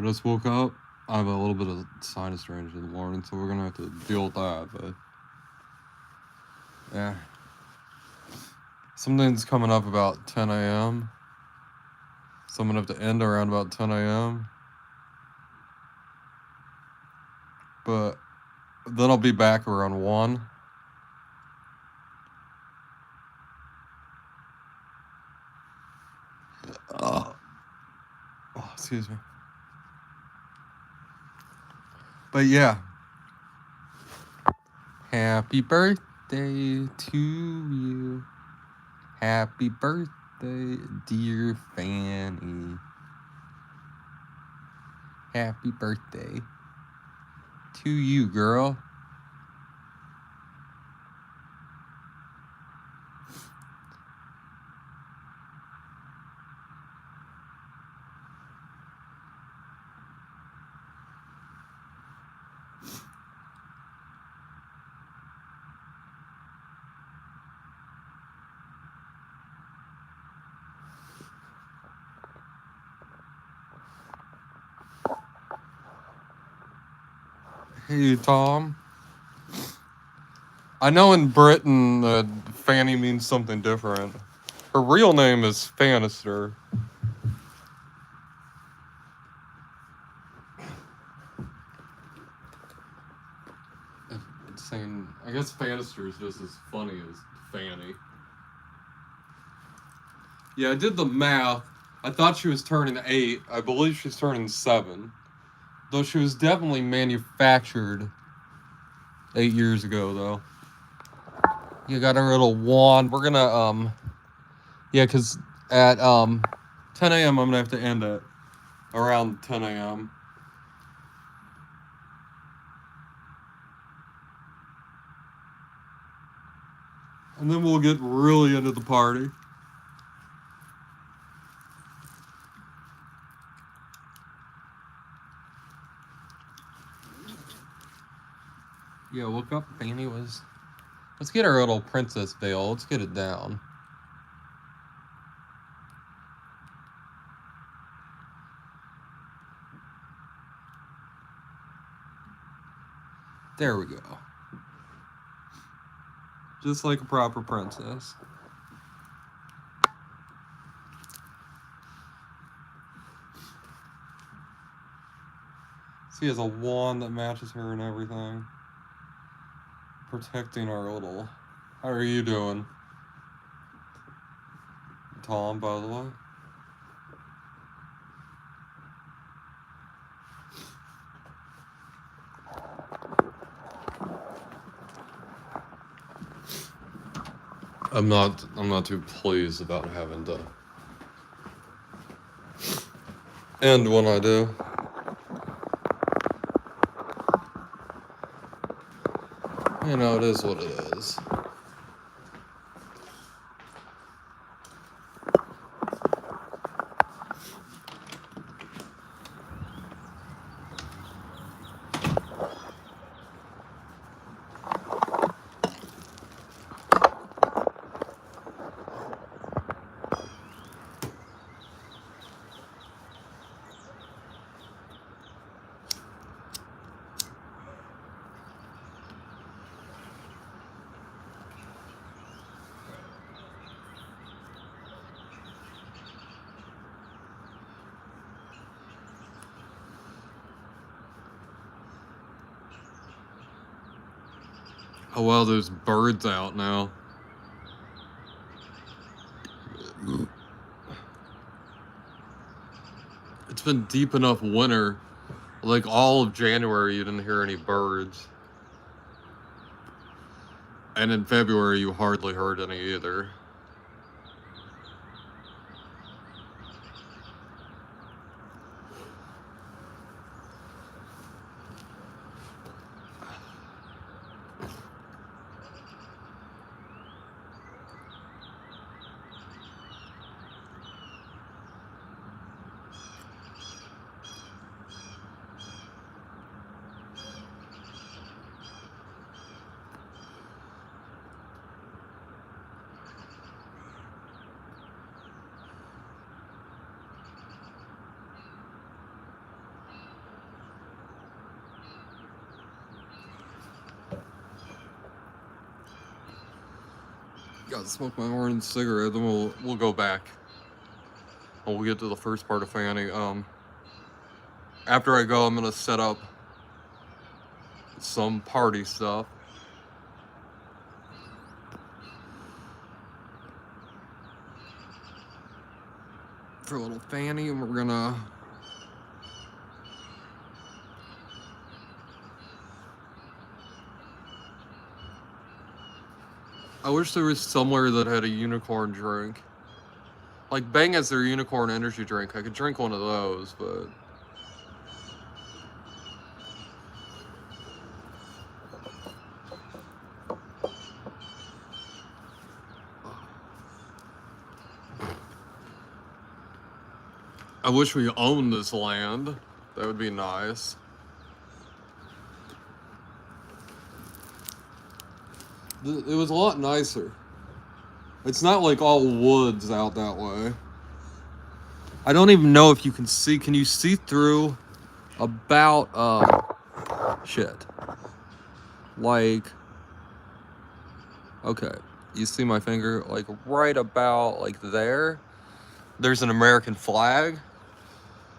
I just woke up. I have a little bit of sinus drainage in the morning, so we're gonna have to deal with that. But yeah, something's coming up about 10 a.m. So I'm gonna have to end around about 10 a.m. But then I'll be back around 1. Oh, excuse me. But yeah, happy birthday to you. Happy birthday, dear Fanny. Happy birthday to you, girl. Hey, Tom. I know in Britain, Fanny means something different. Her real name is Fanister. It's saying, I guess Fanister is just as funny as Fanny. Yeah, I did the math. I thought she was turning 8. I believe she's turning 7. Though she was definitely manufactured 8 years ago, though. You got a little wand. We're gonna, yeah, because at, 10 a.m. I'm gonna have to end it around 10 a.m. And then we'll get really into the party. Yeah, woke up. Fanny was. Let's get our little princess veil. Let's get it down. There we go. Just like a proper princess. She has a wand that matches her and everything. Protecting our little. How are you doing? Tom, by the way. I'm not too pleased about having to end when I do. You know, it is what it is. Oh wow, there's birds out now. It's been deep enough winter. Like all of January, you didn't hear any birds. And in February, you hardly heard any either. Gotta smoke my orange cigarette, then we'll go back. And we'll get to the first part of Fanny. After I go, I'm gonna set up some party stuff. For a little Fanny, and we're gonna... I wish there was somewhere that had a unicorn drink. Like, Bang has their unicorn energy drink. I could drink one of those, but... I wish we owned this land. That would be nice. It was a lot nicer. It's not like all woods out that way. I don't even know if you can see. Can you see through about, shit. Like, okay. You see my finger? Like, right about, like, there. There's an American flag.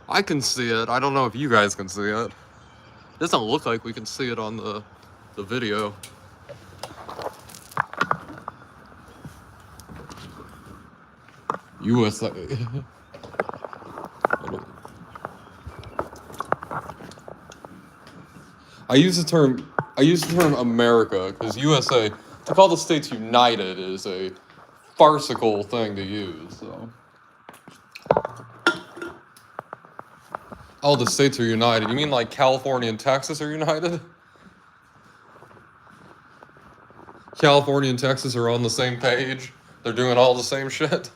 I can see it. I don't know if you guys can see it. It doesn't look like we can see it on the video. USA. I use the term America because USA, to call the states united is a farcical thing to use. So, all the states are united. You mean like California and Texas are united? California and Texas are on the same page. They're doing all the same shit.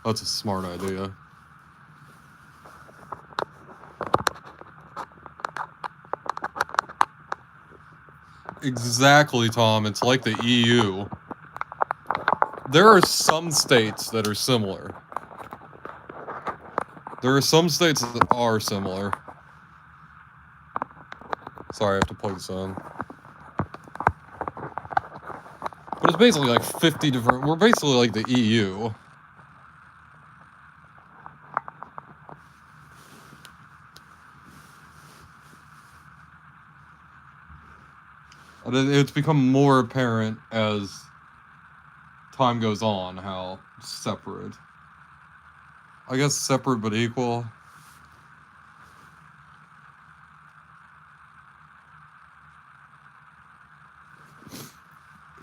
That's a smart idea. Exactly, Tom. It's like the EU. There are some states that are similar. There are some states that are similar. Sorry, I have to plug this on. But it's basically like 50 different... We're basically like the EU. It's become more apparent as time goes on how separate. I guess separate but equal.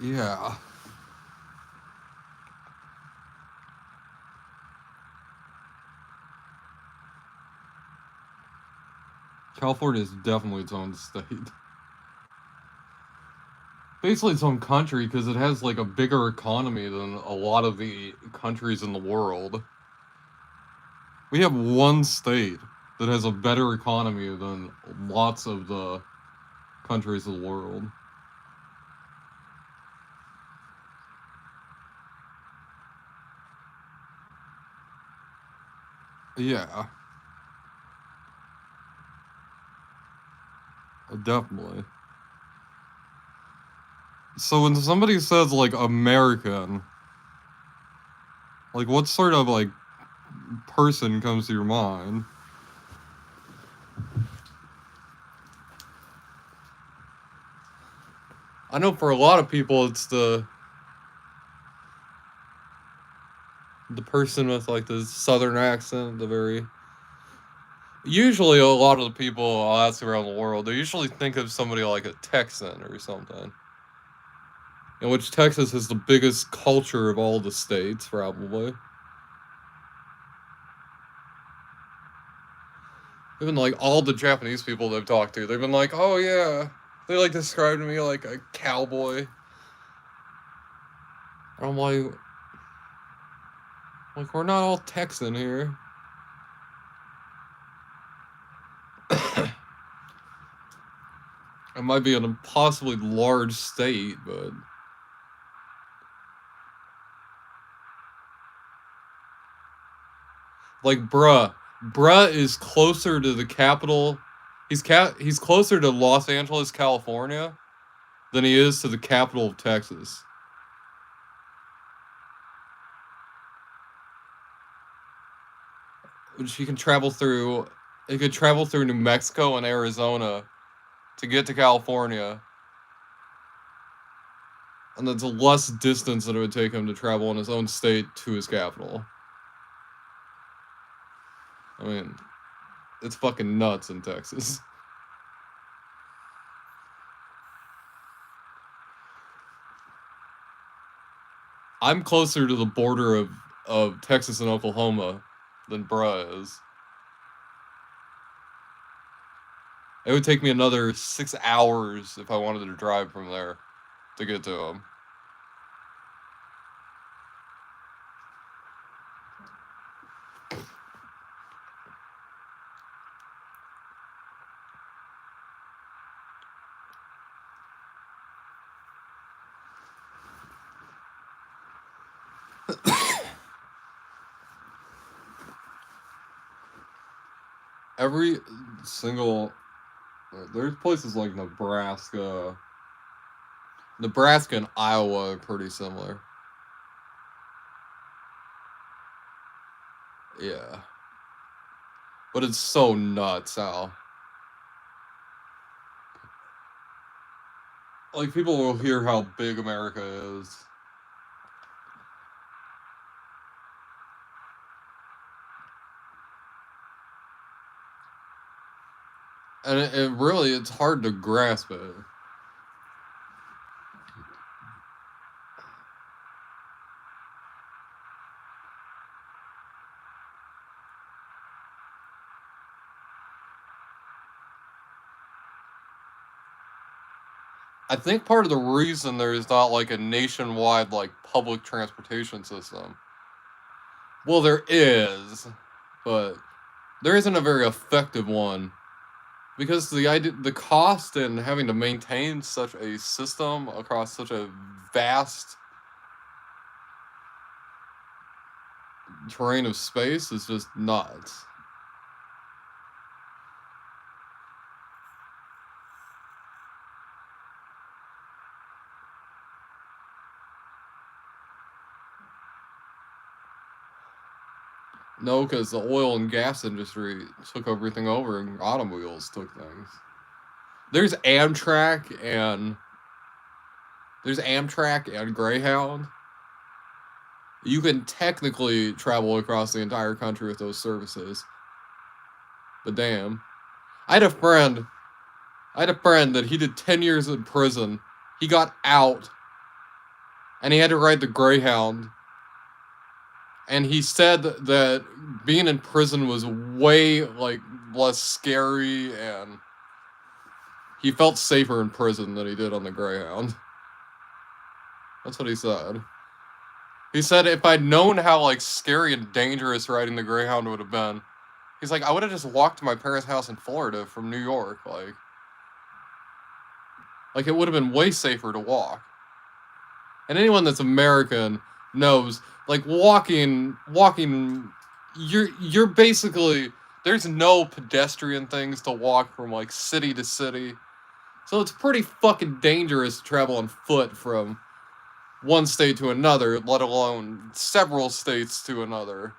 Yeah. California is definitely its own state. Basically its own country because it has like a bigger economy than a lot of the countries in the world. We have one state that has a better economy than lots of the countries of the world. Yeah. Definitely. So when somebody says, like, American, like, what sort of, like, person comes to your mind? I know for a lot of people it's the person with, like, the southern accent, the very... Usually a lot of the people I'll ask around the world, they usually think of somebody like a Texan or something. In which Texas has the biggest culture of all the states, probably. Even, like, all the Japanese people they've talked to, they've been like, oh, yeah. They, like, described me like a cowboy. And I'm like, we're not all Texan here. It might be an impossibly large state, but... Like, bruh is closer to the capital. He's closer to Los Angeles, California, than he is to the capital of Texas. Which he can travel through. He could travel through New Mexico and Arizona to get to California, and that's less distance than it would take him to travel in his own state to his capital. I mean, it's fucking nuts in Texas. I'm closer to the border of Texas and Oklahoma than bruh is. It would take me another 6 hours if I wanted to drive from there to get to him. Every single... There's places like Nebraska. Nebraska and Iowa are pretty similar. Yeah. But it's so nuts how... Like, people will hear how big America is. And it really, it's hard to grasp it. I think part of the reason there's not like a nationwide like public transportation system. Well, there is, but there isn't a very effective one because the cost in having to maintain such a system across such a vast terrain of space is just nuts. No, because the oil and gas industry took everything over and automobiles took things. There's Amtrak and Greyhound. You can technically travel across the entire country with those services. But damn. I had a friend that he did 10 years in prison. He got out and he had to ride the Greyhound. And he said that being in prison was way like less scary and he felt safer in prison than he did on the Greyhound. That's what he said. He said if I'd known how like scary and dangerous riding the Greyhound would have been, he's like, I would have just walked to my parents' house in Florida from New York, like it would have been way safer to walk. And anyone that's American knows, like walking, you're basically, there's no pedestrian things to walk from like city to city. So it's pretty fucking dangerous to travel on foot from one state to another, let alone several states to another.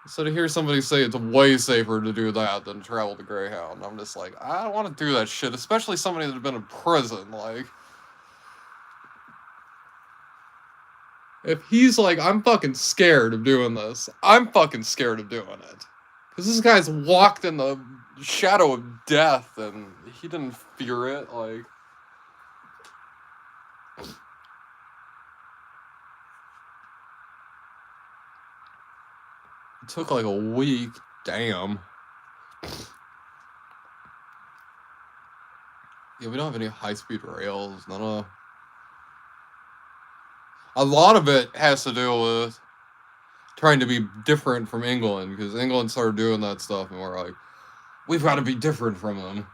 So to hear somebody say it's way safer to do that than travel the Greyhound, I'm just like, I don't want to do that shit, especially somebody that's been in prison, like. If he's like, I'm fucking scared of doing this, I'm fucking scared of doing it. Because this guy's walked in the shadow of death and he didn't fear it, like. It took like a week. Damn. Yeah, we don't have any high-speed rails. None of... A lot of it has to do with trying to be different from England, because England started doing that stuff, and we're like, we've got to be different from them.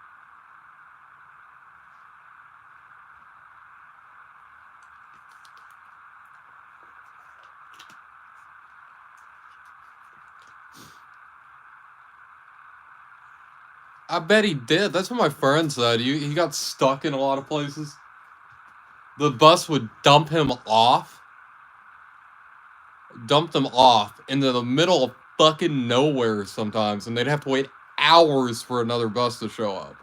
I bet he did. That's what my friend said. He got stuck in a lot of places. The bus would dump them off into the middle of fucking nowhere sometimes, and they'd have to wait hours for another bus to show up.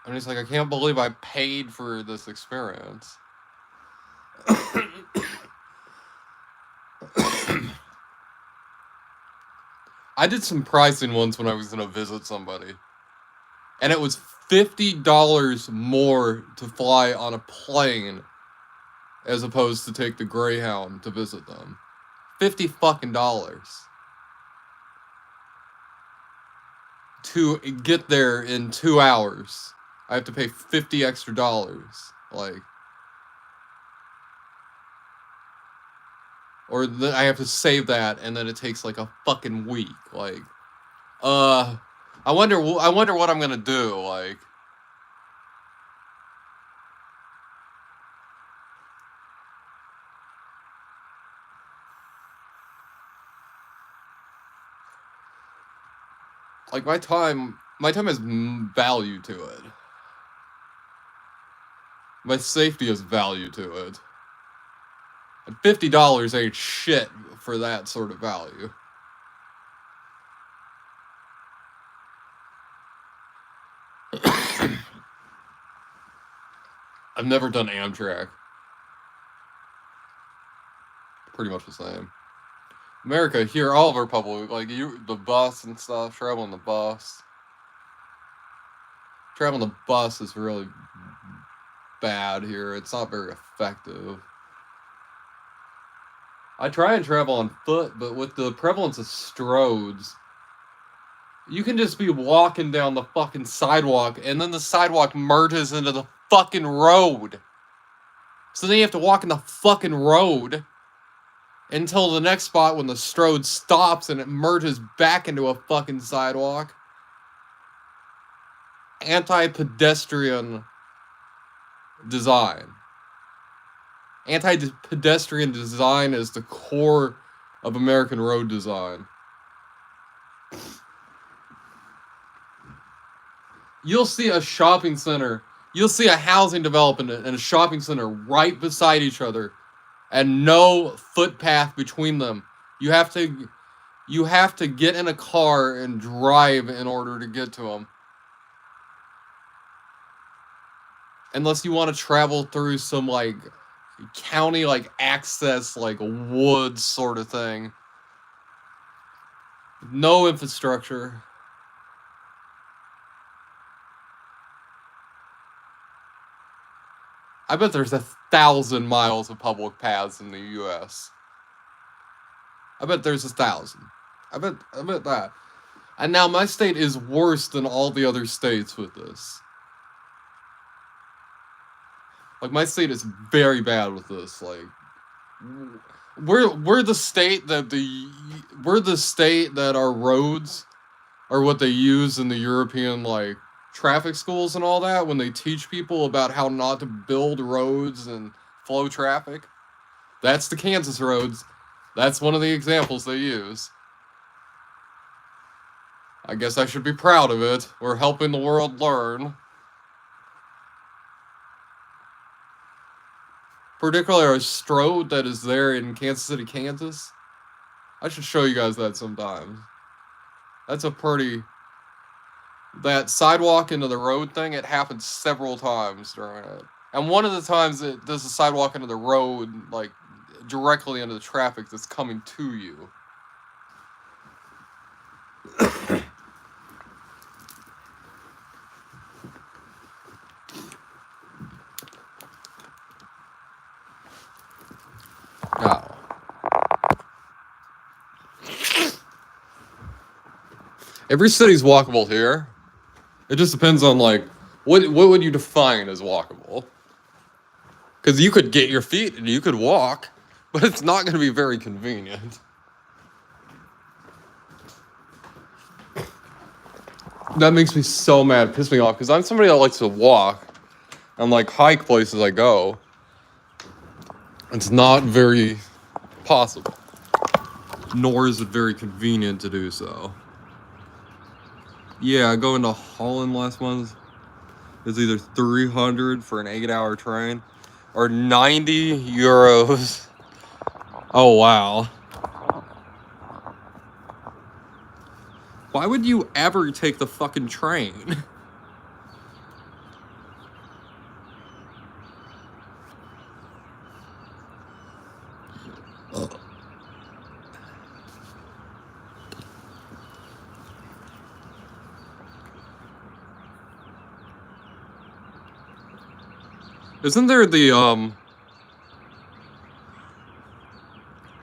And he's like, I can't believe I paid for this experience. I did some pricing once when I was going to visit somebody. And it was $50 more to fly on a plane as opposed to take the Greyhound to visit them. $50 fucking dollars. To get there in 2 hours. I have to pay $50 extra. Like, or I have to save that, and then it takes like a fucking week. Like, I wonder what I'm gonna do. Like my time has value to it. My safety has value to it. And $50 ain't shit for that sort of value. I've never done Amtrak. Pretty much the same. America, here, all of our public, like the bus and stuff, traveling the bus. Traveling the bus is really bad here. It's not very effective. I try and travel on foot, but with the prevalence of stroads, you can just be walking down the fucking sidewalk, and then the sidewalk merges into the fucking road. So then you have to walk in the fucking road until the next spot when the stroad stops and it merges back into a fucking sidewalk. Anti-pedestrian design. Anti-pedestrian design is the core of American road design. You'll see a shopping center, you'll see a housing development and a shopping center right beside each other, and no footpath between them. You have to get in a car and drive in order to get to them. Unless you want to travel through some like county like access like woods sort of thing. No infrastructure. I bet there's 1,000 miles of public paths in the US. I bet there's 1,000. I bet that. And now my state is worse than all the other states with this. Like, my state is very bad with this. Like, we're the state that our roads are what they use in the European, like, traffic schools and all that when they teach people about how not to build roads and flow traffic. That's the Kansas roads. That's one of the examples they use. I guess I should be proud of it. We're helping the world learn. Particularly our Strode that is there in Kansas City, Kansas. I should show you guys that sometime. That's a pretty... That sidewalk into the road thing, it happens several times during it. And one of the times it does a sidewalk into the road, like, directly into the traffic that's coming to you. Now, every city's walkable here. It just depends on, like, what would you define as walkable? Because you could get your feet and you could walk, but it's not going to be very convenient. That makes me so mad, piss me off, because I'm somebody that likes to walk and like hike places I go. It's not very possible, nor is it very convenient to do so. Yeah, going to Holland last month is either 300 for an 8-hour train or 90 euros. Oh, wow. Why would you ever take the fucking train? Isn't there the,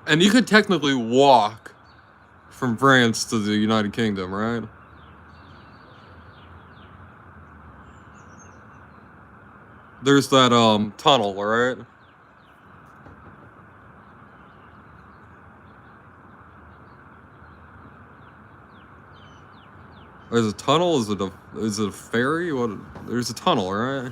and you could technically walk from France to the United Kingdom, right? There's that, tunnel, right? There's a tunnel? Is it a ferry? What? There's a tunnel, right?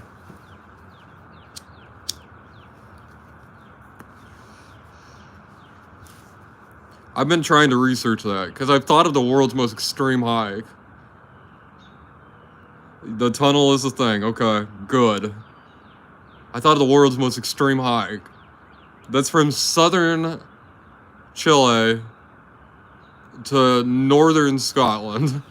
I've been trying to research that because I've thought of the world's most extreme hike. The tunnel is a thing. Okay, good. I thought of the world's most extreme hike. That's from southern Chile to northern Scotland.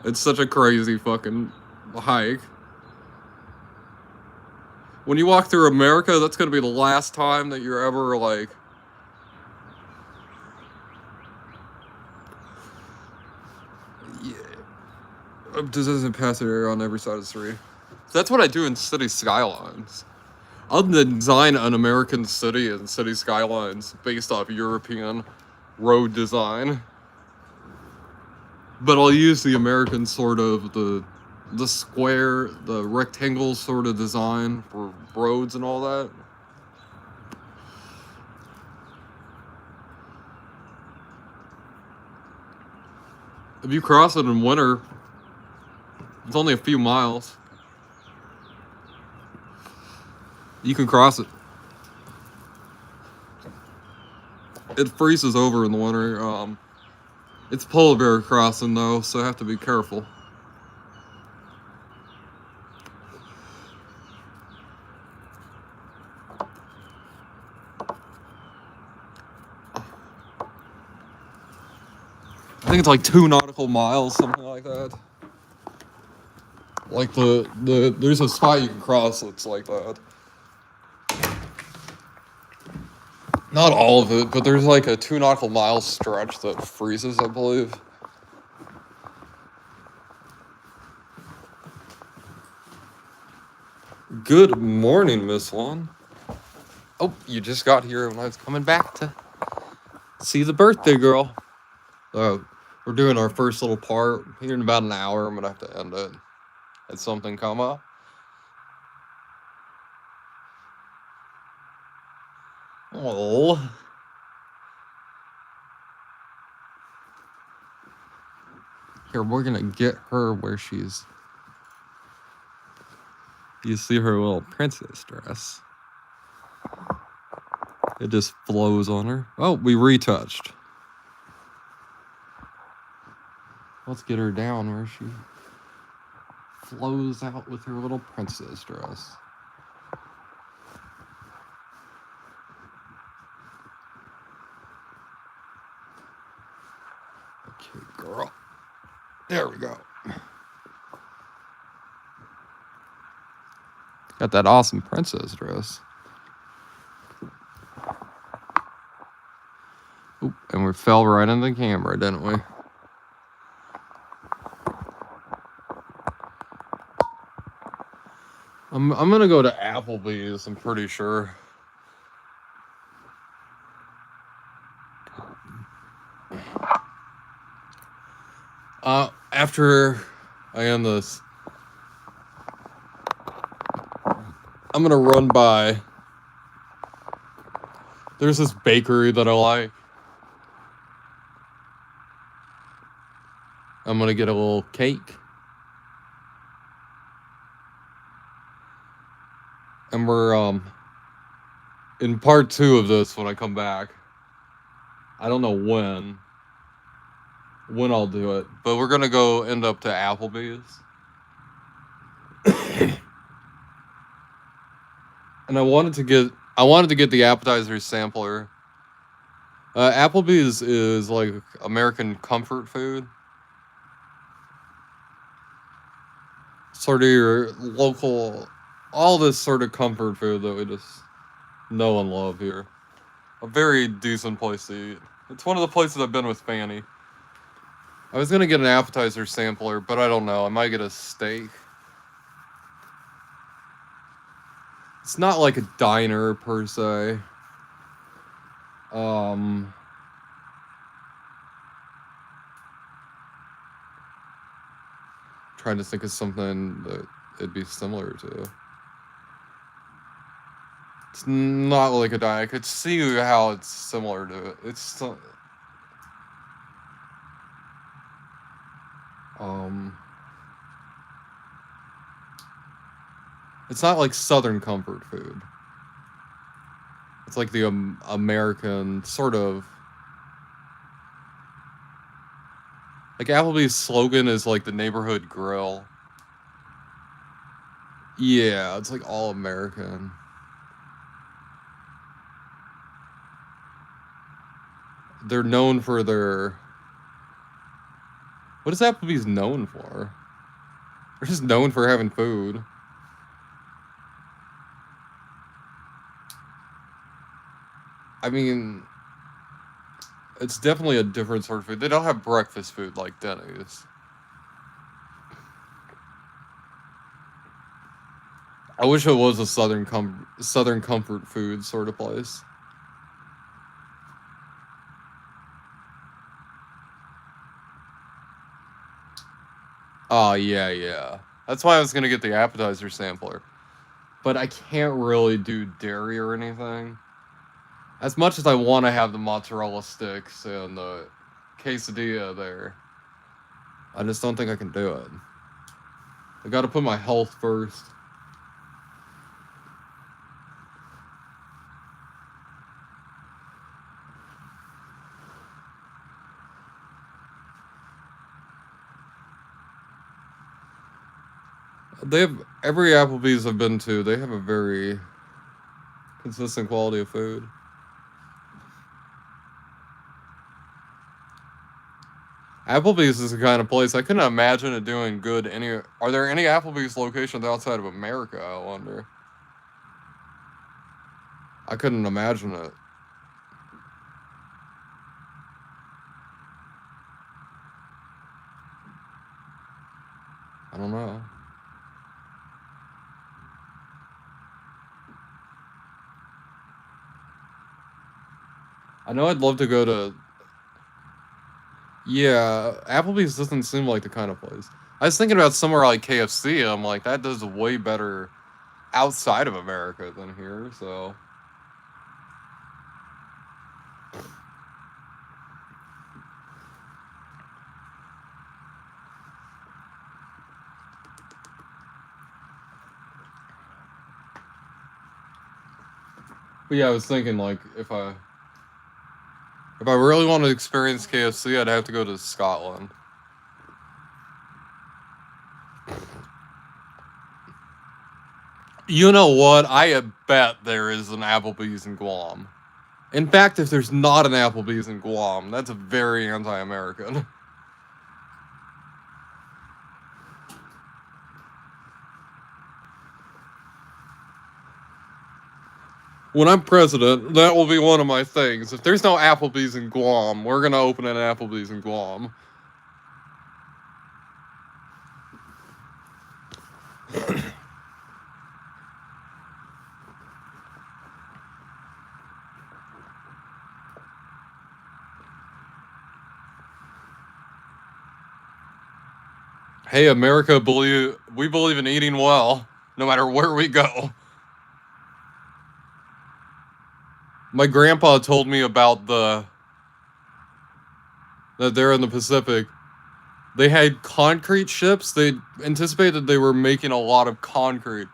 It's such a crazy fucking hike. When you walk through America, that's gonna be the last time that you're ever like... Yeah. This isn't pass area on every side of the street. That's what I do in city skylines. I'll design an American city and city skylines based off European road design. But I'll use the American sort of the square, the rectangle sort of design for roads and all that. If you cross it in winter, it's only a few miles. You can cross it. It freezes over in the winter. It's polar bear crossing though, so I have to be careful. I think it's like 2 nautical miles, something like that. Like there's a spot you can cross that's like that. Not all of it, but there's like a 2 nautical mile stretch that freezes, I believe. Good morning, Miss One. Oh, you just got here when I was coming back to see the birthday girl. We're doing our first little part. Here in about an hour, I'm gonna have to end it. Had something come up. Oh. Here, we're gonna get her where she's... You see her little princess dress. It just flows on her. Oh, we retouched. Let's get her down where she flows out with her little princess dress. Okay, girl. There we go. Got that awesome princess dress. Oop, and we fell right in the camera, didn't we? I'm gonna go to Applebee's, I'm pretty sure. After I end this, I'm gonna run by There's this bakery that I like. I'm gonna get a little cake. And we're in part 2 of this when I come back. I don't know when I'll do it, but we're gonna go end up to Applebee's. And I wanted to get the appetizer sampler. Applebee's is like American comfort food. Sort of your local, all this sort of comfort food that we just know and love here. A very decent place to eat. It's one of the places I've been with Fanny. I was gonna get an appetizer sampler, but I don't know. I might get a steak. It's not like a diner per se. Trying to think of something that it'd be similar to. It's not like a diner. I could see how it's similar to it. It's it's not like Southern comfort food. It's like the American sort of. Like Applebee's slogan is like the neighborhood grill. Yeah, it's like all American. They're known for their. What is Applebee's known for? They're just known for having food. I mean, it's definitely a different sort of food. They don't have breakfast food like Denny's. I wish it was a Southern comfort food sort of place. Oh, yeah. That's why I was gonna get the appetizer sampler. But I can't really do dairy or anything. As much as I want to have the mozzarella sticks and the quesadilla there, I just don't think I can do it. I gotta put my health first. They have every Applebee's I've been to. They have a very consistent quality of food. Applebee's is the kind of place I couldn't imagine it doing good. Are there any Applebee's locations outside of America? I wonder. I couldn't imagine it. I don't know. I know I'd love to go to. Yeah, Applebee's doesn't seem like the kind of place. I was thinking about somewhere like KFC. I'm like, that does way better outside of America than here, so. But yeah, I was thinking like if I really want to experience KFC, I'd have to go to Scotland. You know what? I bet there is an Applebee's in Guam. In fact, if there's not an Applebee's in Guam, that's very anti-American. When I'm president, that will be one of my things. If there's no Applebee's in Guam, we're gonna open an Applebee's in Guam. Hey, America, we believe in eating well, no matter where we go. My grandpa told me about that they're in the Pacific. They had concrete ships. They anticipated they were making a lot of concrete.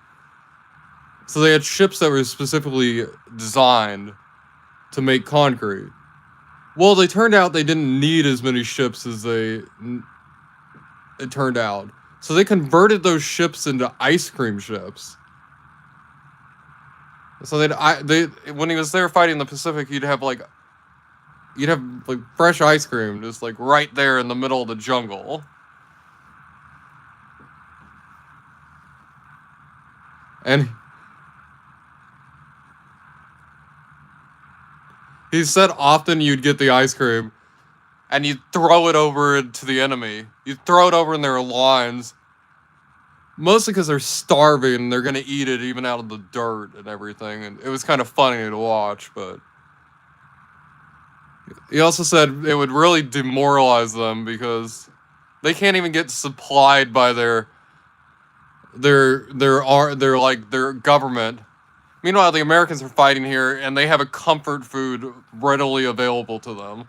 So they had ships that were specifically designed to make concrete. Well, they turned out they didn't need as many ships as it turned out. So they converted those ships into ice cream ships. So they when he was there fighting the Pacific, you'd have like fresh ice cream just like right there in the middle of the jungle. And he said often you'd get the ice cream and you'd throw it over to the enemy. You'd throw it over in their lines. Mostly because they're starving and they're going to eat it even out of the dirt and everything. And it was kind of funny to watch, but he also said it would really demoralize them because they can't even get supplied by their government. Meanwhile, the Americans are fighting here and they have a comfort food readily available to them.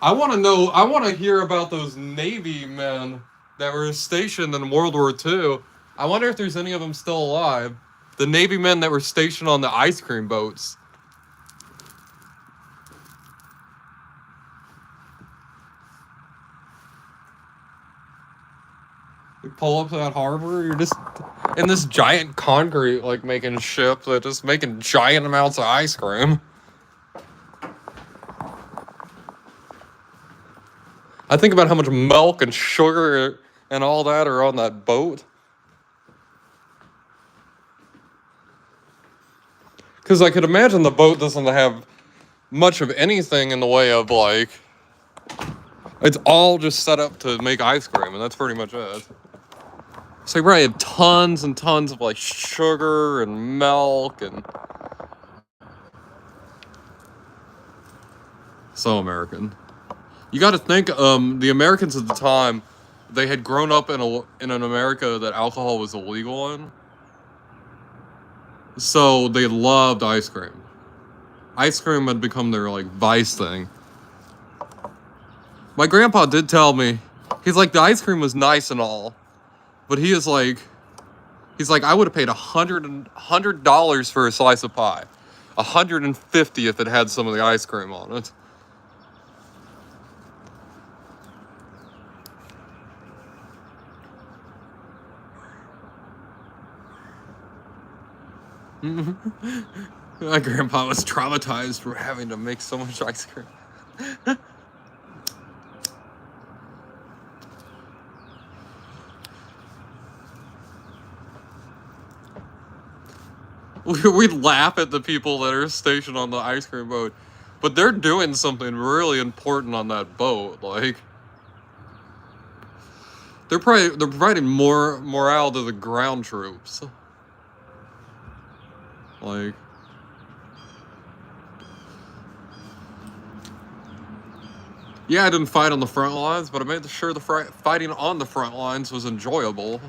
I want to hear about those Navy men that were stationed in World War II. I wonder if there's any of them still alive. The Navy men that were stationed on the ice cream boats. You pull up to that harbor, you're just in this giant concrete, like, making ship that just making giant amounts of ice cream. I think about how much milk and sugar and all that are on that boat. Because I could imagine the boat doesn't have much of anything in the way of, like, it's all just set up to make ice cream, and that's pretty much it. So you probably have tons and tons of, like, sugar and milk and... So American. You got to think, the Americans at the time, they had grown up in an America that alcohol was illegal in. So they loved ice cream. Ice cream had become their, like, vice thing. My grandpa did tell me, he's like, the ice cream was nice and all, but he's like, I would have paid $100 for a slice of pie. $150 if it had some of the ice cream on it. My grandpa was traumatized for having to make so much ice cream. We'd laugh at the people that are stationed on the ice cream boat, but they're doing something really important on that boat. Like, they're providing more morale to the ground troops. Like, yeah, I didn't fight on the front lines, but I made sure the fighting on the front lines was enjoyable.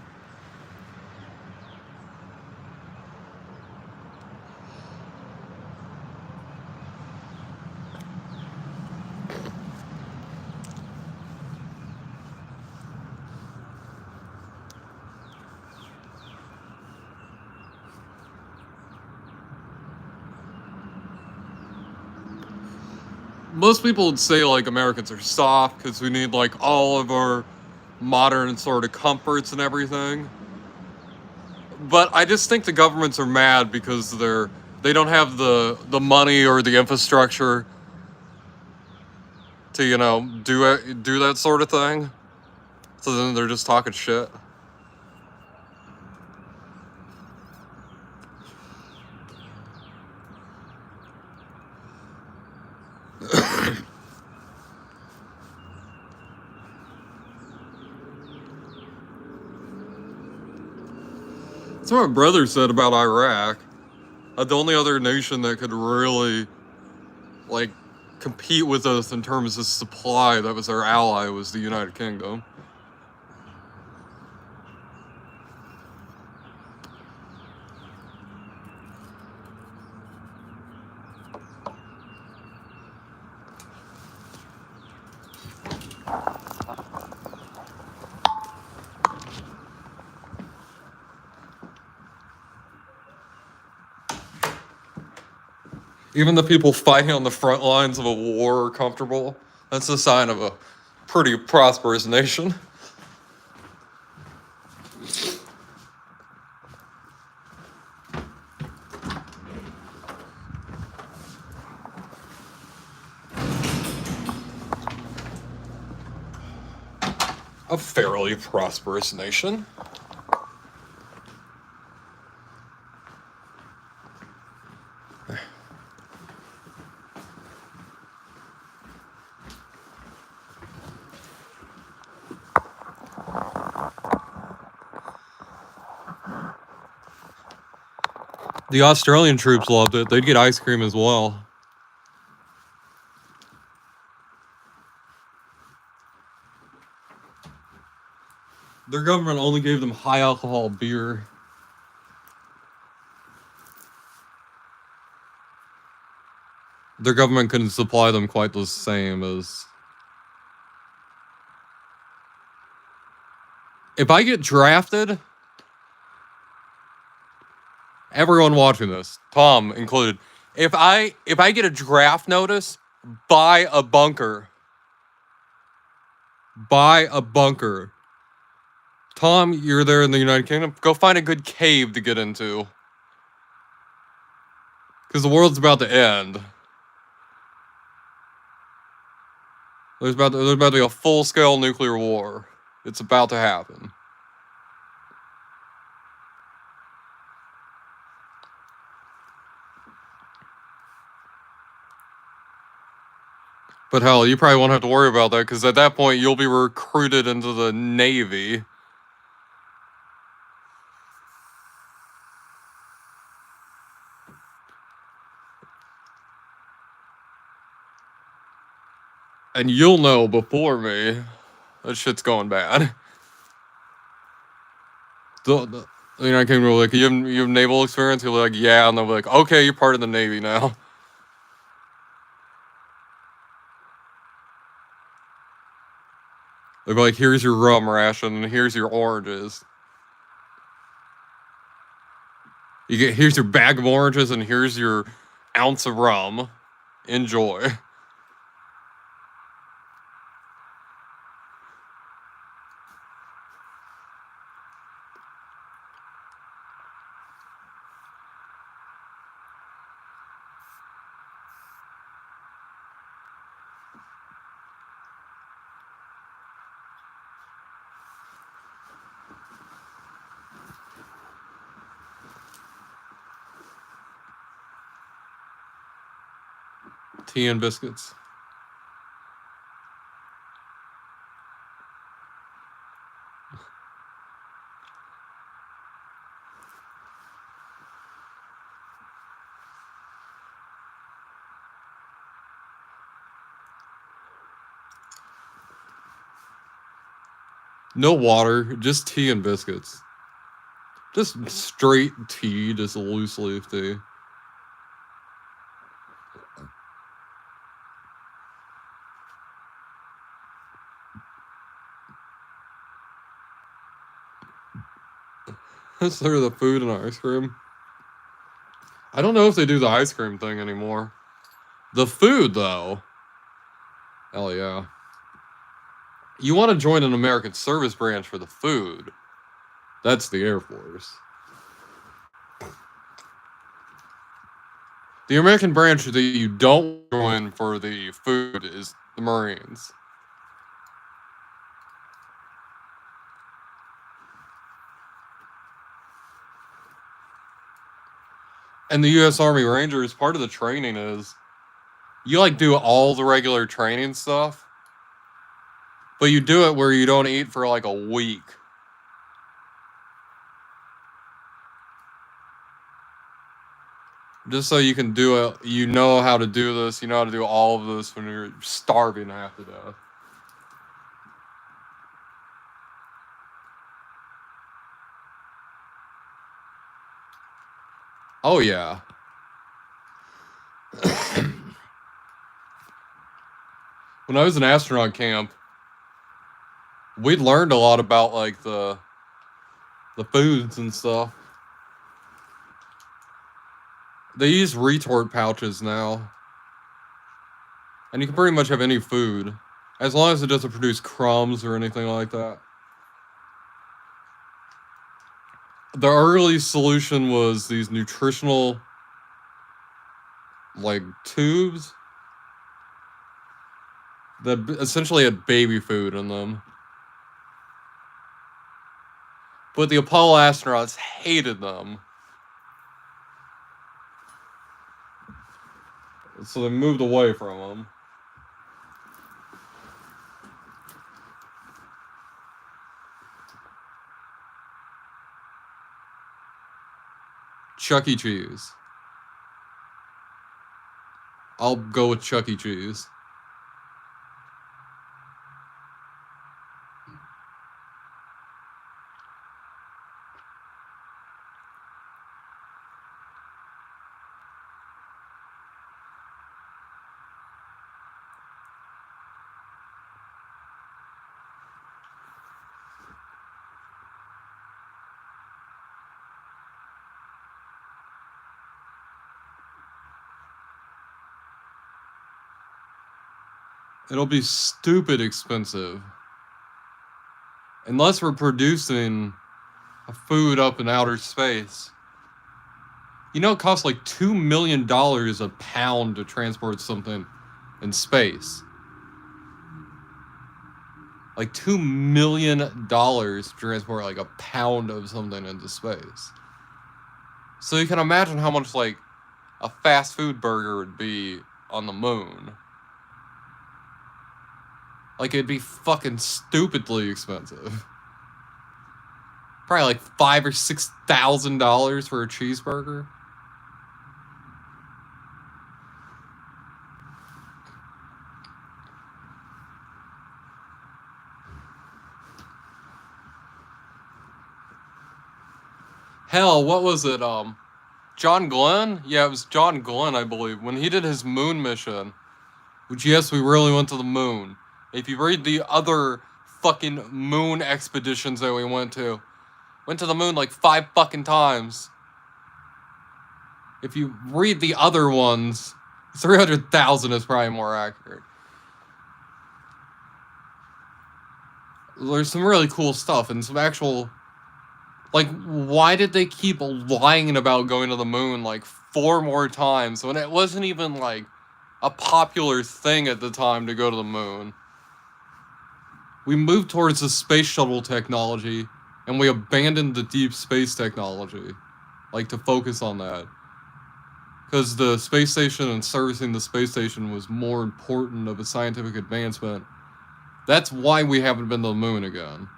Most people would say, like, Americans are soft because we need, like, all of our modern sort of comforts and everything. But I just think the governments are mad because they don't have the money or the infrastructure to, do that sort of thing. So then they're just talking shit. That's what my brother said about Iraq. The only other nation that could really, like, compete with us in terms of supply that was our ally was the United Kingdom. Even the people fighting on the front lines of a war are comfortable. That's a sign of a pretty prosperous nation. A fairly prosperous nation. The Australian troops loved it. They'd get ice cream as well. Their government only gave them high alcohol beer. Their government couldn't supply them quite the same as... If I get drafted... Everyone watching this, Tom included, if I get a draft notice, buy a bunker. Buy a bunker. Tom, you're there in the United Kingdom. Go find a good cave to get into. Because the world's about to end. There's about to be a full-scale nuclear war. It's about to happen. But hell, you probably won't have to worry about that, because at that point, you'll be recruited into the Navy. And you'll know before me that shit's going bad. The United Kingdom will be like, you have naval experience? You'll be like, yeah. And they'll be like, okay, you're part of the Navy now. They'll be like, here's your rum ration, and here's your oranges. Here's your bag of oranges, and here's your ounce of rum. Enjoy. Tea and biscuits. No water, just tea and biscuits. Just straight tea, just loose leaf tea. Instead of the food and ice cream. I don't know if they do the ice cream thing anymore. The food, though. Hell yeah. You want to join an American service branch for the food. That's the Air Force. The American branch that you don't join for the food is the Marines. And the U.S. Army Rangers, part of the training is you like do all the regular training stuff, but you do it where you don't eat for like a week. Just so you can do it, you know how to do this, you know how to do all of this when you're starving half to death. Oh yeah. When I was in astronaut camp, we learned a lot about like the foods and stuff. They use retort pouches now. And you can pretty much have any food. As long as it doesn't produce crumbs or anything like that. The early solution was these nutritional, like, tubes that essentially had baby food in them. But the Apollo astronauts hated them. So they moved away from them. Chuck E. Cheese. I'll go with Chuck E. Cheese. It'll be stupid expensive. Unless we're producing a food up in outer space. You know, it costs like $2 million a pound to transport something in space. Like $2 million to transport like a pound of something into space. So you can imagine how much like a fast food burger would be on the moon. Like, it'd be fucking stupidly expensive. Probably like $5,000 or $6,000 for a cheeseburger. Hell, what was it? John Glenn? Yeah, it was John Glenn, I believe. When he did his moon mission, which, yes, we really went to the moon. If you read the other fucking moon expeditions that we went to the moon like 5 fucking times. If you read the other ones, 300,000 is probably more accurate. There's some really cool stuff and some actual... Like, why did they keep lying about going to the moon like 4 more times when it wasn't even like a popular thing at the time to go to the moon? We moved towards the space shuttle technology, and we abandoned the deep space technology, like, to focus on that. Because the space station and servicing the space station was more important of a scientific advancement. That's why we haven't been to the moon again.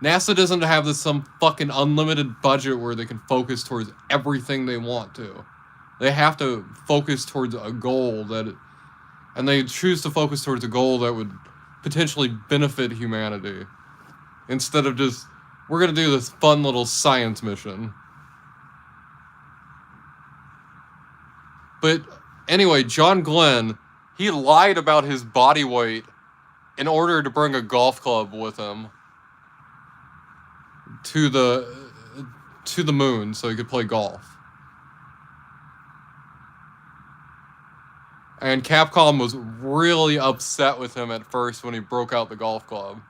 NASA doesn't have this some fucking unlimited budget where they can focus towards everything they want to. They have to focus towards a goal and they choose to focus towards a goal that would potentially benefit humanity. Instead of just, we're gonna do this fun little science mission. But anyway, John Glenn, he lied about his body weight in order to bring a golf club with him to the moon so he could play golf. And Capcom was really upset with him at first when he broke out the golf club.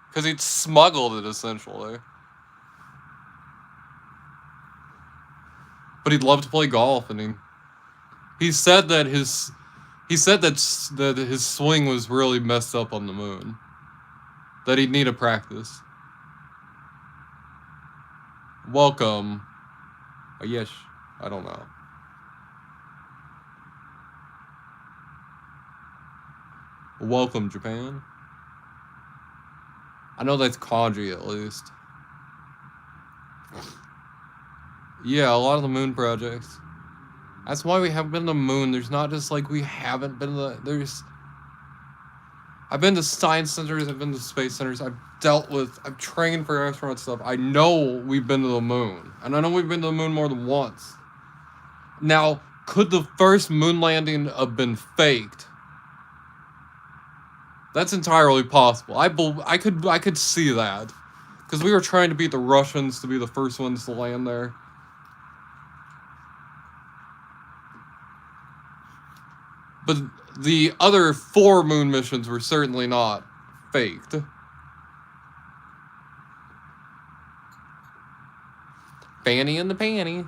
Because he'd smuggled it, essentially. But he'd love to play golf, and he said that his swing was really messed up on the moon. That he'd need a practice. Welcome. Yes, I don't know. Welcome, Japan. I know that's kanji, at least. Yeah, a lot of the moon projects. That's why we haven't been to the moon. There's not just like we haven't been to I've been to science centers, I've been to space centers, I've trained for astronaut stuff. I know we've been to the moon. And I know we've been to the moon more than once. Now, could the first moon landing have been faked? That's entirely possible. I could see that. Because we were trying to beat the Russians to be the first ones to land there. But the other 4 moon missions were certainly not faked. Fanny and the panty.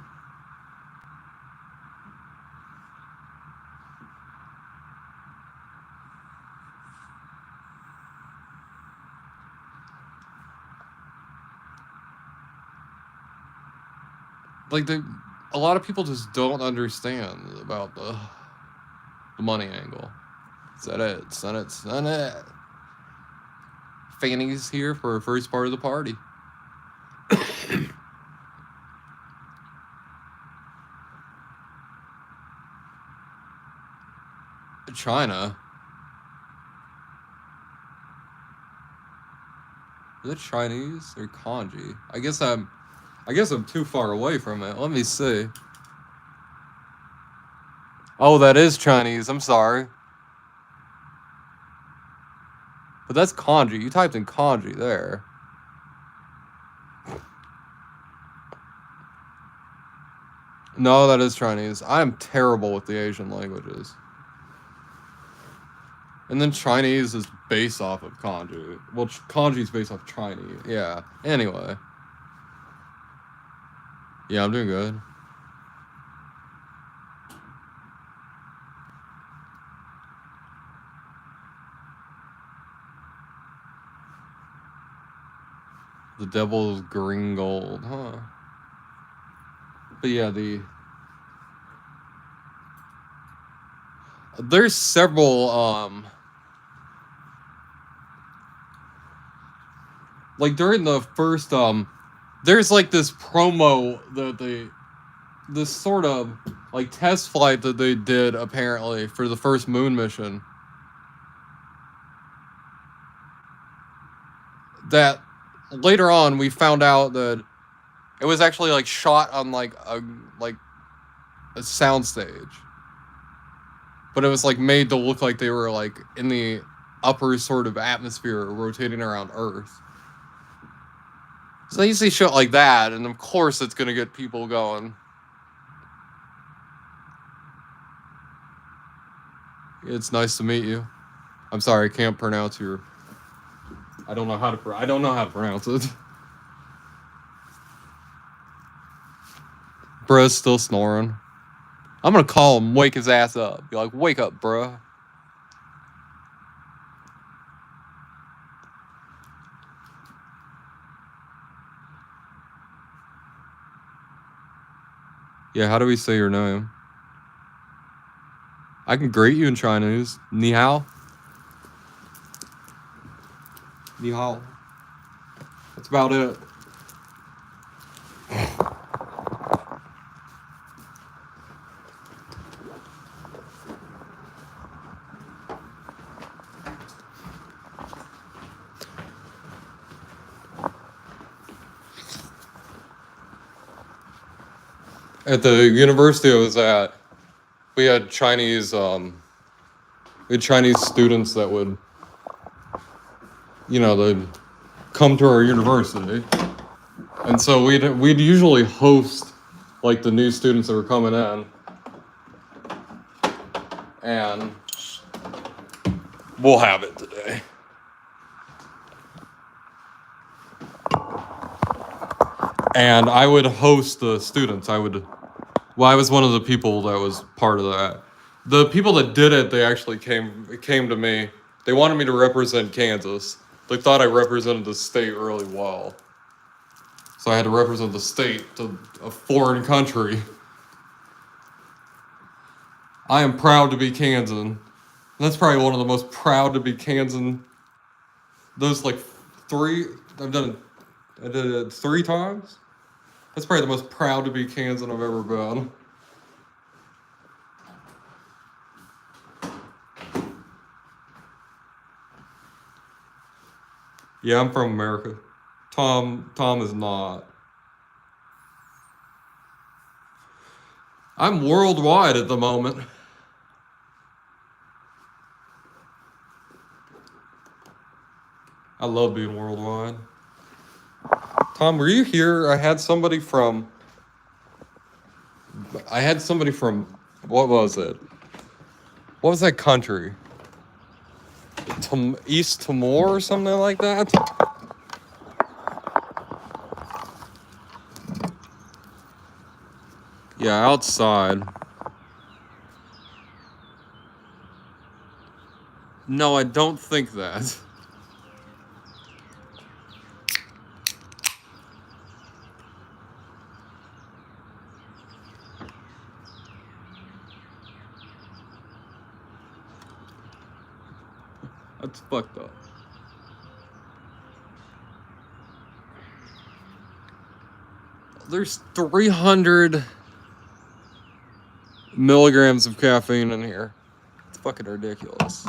Like, a lot of people just don't understand about the money angle. Said it. Fanny's here for her first part of the party. China. Is it Chinese or kanji? I guess I'm too far away from it. Let me see. Oh, that is Chinese. I'm sorry. But that's kanji. You typed in kanji there. No, that is Chinese. I am terrible with the Asian languages. And then Chinese is based off of kanji. Well, kanji is based off Chinese. Yeah. Anyway. Yeah, I'm doing good. The devil's green gold, huh? But yeah, there's several, like during the first, there's like this promo that this sort of like test flight that they did apparently for the first moon mission. That later on we found out that it was actually like shot on like a soundstage. But it was like made to look like they were like in the upper sort of atmosphere rotating around Earth. So you see shit like that, and of course it's gonna get people going. It's nice to meet you. I'm sorry, I can't pronounce your. I don't know how to pronounce it. Bruh's still snoring. I'm gonna call him, wake his ass up. Be like, wake up, bruh. Yeah, how do we say your name? I can greet you in Chinese. Ni hao. Ni hao. That's about it. At the university I was at, we had Chinese students that would, they'd come to our university, and so we'd usually host like the new students that were coming in, and we'll have it today. And I would host the students. I was one of the people that was part of that. The people that did it, they actually came to me. They wanted me to represent Kansas. They thought I represented the state really well. So I had to represent the state to a foreign country. I am proud to be Kansan. That's probably one of the most proud to be Kansan. Those like I did it 3 times. That's probably the most proud to be Kansan I've ever been. Yeah, I'm from America. Tom is not. I'm worldwide at the moment. I love being worldwide. Tom, were you here? I had somebody from, what was it? What was that country? East Timor or something like that? Yeah, outside. No, I don't think that. That's fucked up. There's 300 milligrams of caffeine in here. It's fucking ridiculous.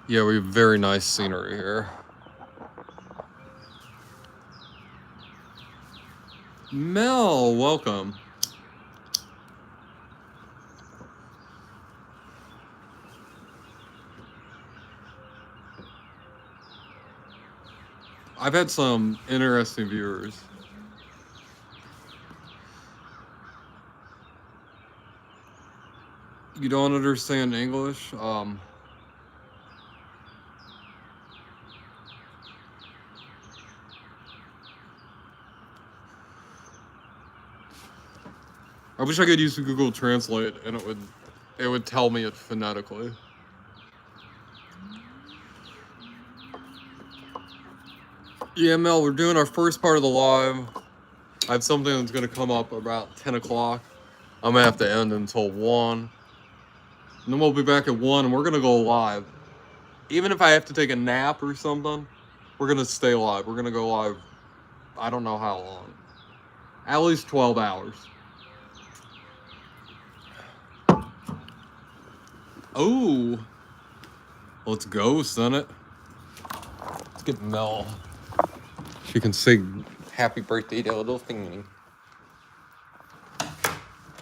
Yeah, we have very nice scenery here. Mel, welcome. I've had some interesting viewers. You don't understand English? I wish I could use Google Translate and it would tell me it phonetically. Yeah, Mel, we're doing our first part of the live. I have something that's gonna come up about 10 o'clock. I'm gonna have to end until 1. And then we'll be back at 1 and we're gonna go live. Even if I have to take a nap or something, we're gonna stay live. We're gonna go live, I don't know how long. At least 12 hours. Oh, let's go, Senate. Let's get Mel. She can sing happy birthday to little thingy.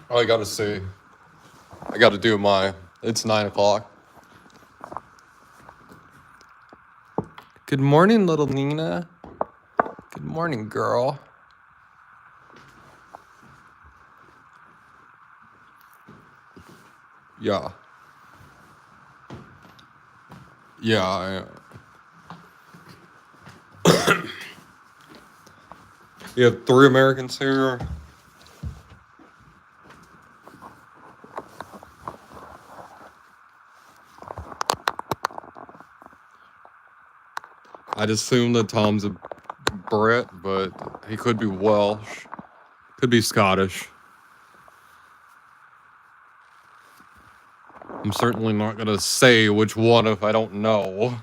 Oh, I gotta see. I gotta do it's 9 o'clock. Good morning, little Nina. Good morning, girl. Yeah. Yeah, you have 3 Americans here. I'd assume that Tom's a Brit, but he could be Welsh. Could be Scottish. I'm certainly not gonna say which one if I don't know.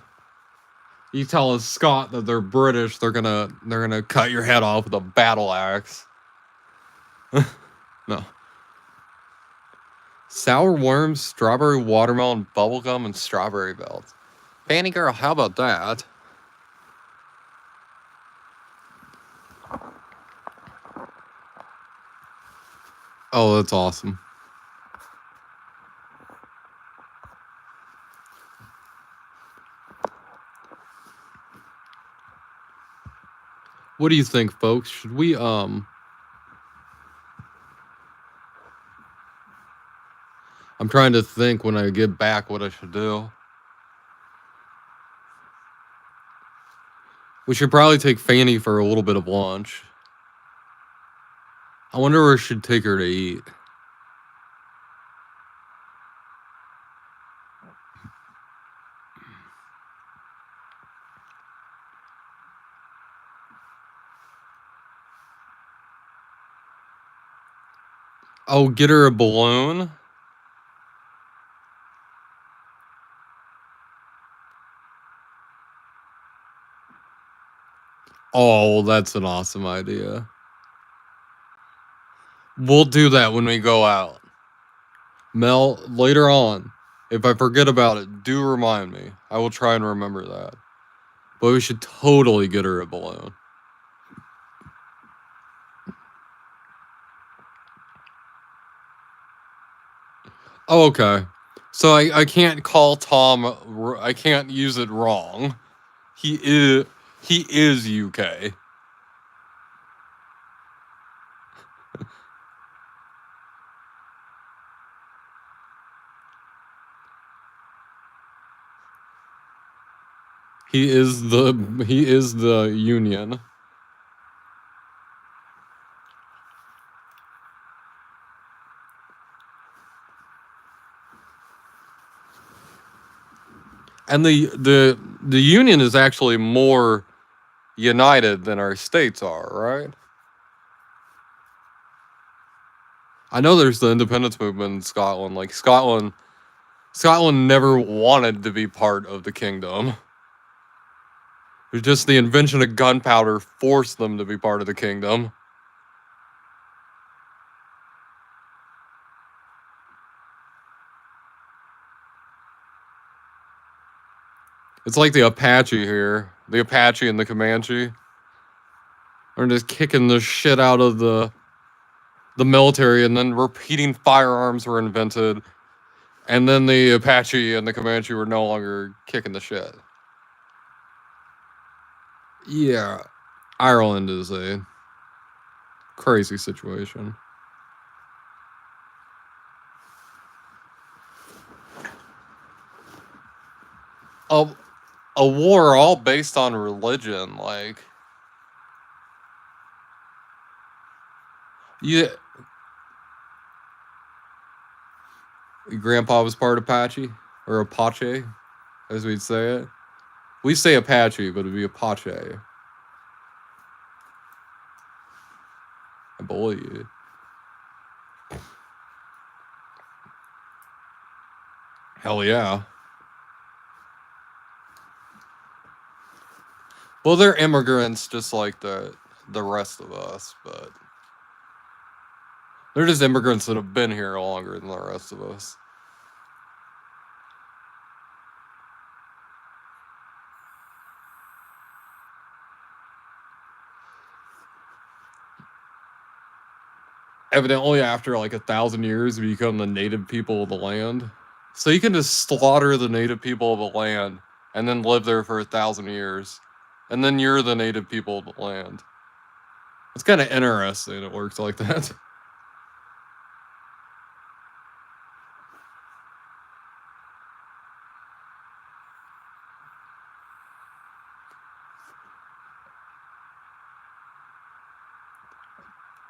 You tell a Scot that they're British, they're gonna cut your head off with a battle axe. No. Sour worms, strawberry watermelon, bubblegum, and strawberry belts. Fanny girl, how about that? Oh, that's awesome. What do you think, folks? Should we, I'm trying to think when I get back what I should do. We should probably take Fanny for a little bit of lunch. I wonder where I should take her to eat. Oh, get her a balloon? Oh, that's an awesome idea. We'll do that when we go out. Mel, later on, if I forget about it, do remind me. I will try and remember that. But we should totally get her a balloon. Oh, okay. So I can't call Tom. I can't use it wrong. He is UK. He is the Union. And the Union is actually more united than our states are, right? I know there's the independence movement in Scotland. Like Scotland never wanted to be part of the kingdom. It was just the invention of gunpowder forced them to be part of the kingdom. It's like the Apache here. The Apache and the Comanche are just kicking the shit out of the military, and then repeating firearms were invented, and then the Apache and the Comanche were no longer kicking the shit. Yeah, Ireland is a crazy situation. A war all based on religion, like yeah. Grandpa was part Apache or Apache, as we'd say it. We say Apache, but it'd be Apache, I believe. Hell yeah. Well, they're immigrants just like the rest of us, but they're just immigrants that have been here longer than the rest of us. Evidently, after like 1,000 years, we become the native people of the land. So you can just slaughter the native people of the land and then live there for 1,000 years. And then you're the native people of the land. It's kind of interesting. It works like that.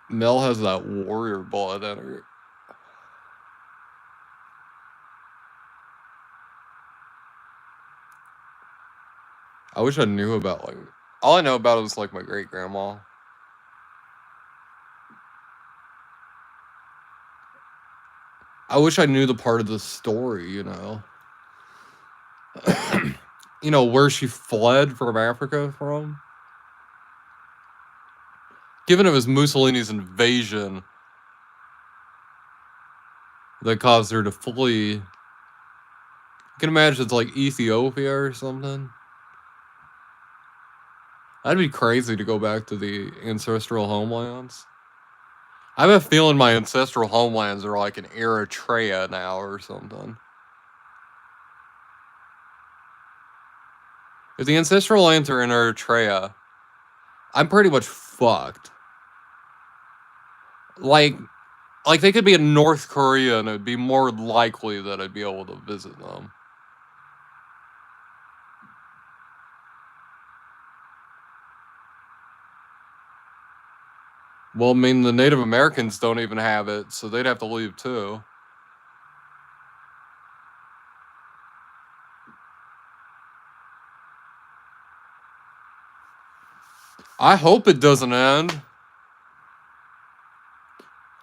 Mel has that warrior blood in her. I wish I knew about, like, all I know about it was like my great grandma. I wish I knew the part of the story, you know. You know, where she fled from Africa from. Given it was Mussolini's invasion that caused her to flee. You can imagine it's like Ethiopia or something. That'd be crazy to go back to the ancestral homelands. I have a feeling my ancestral homelands are like in Eritrea now or something. If the ancestral lands are in Eritrea, I'm pretty much fucked. Like they could be in North Korea and it'd be more likely that I'd be able to visit them. Well, I mean, the Native Americans don't even have it, so they'd have to leave too. I hope it doesn't end.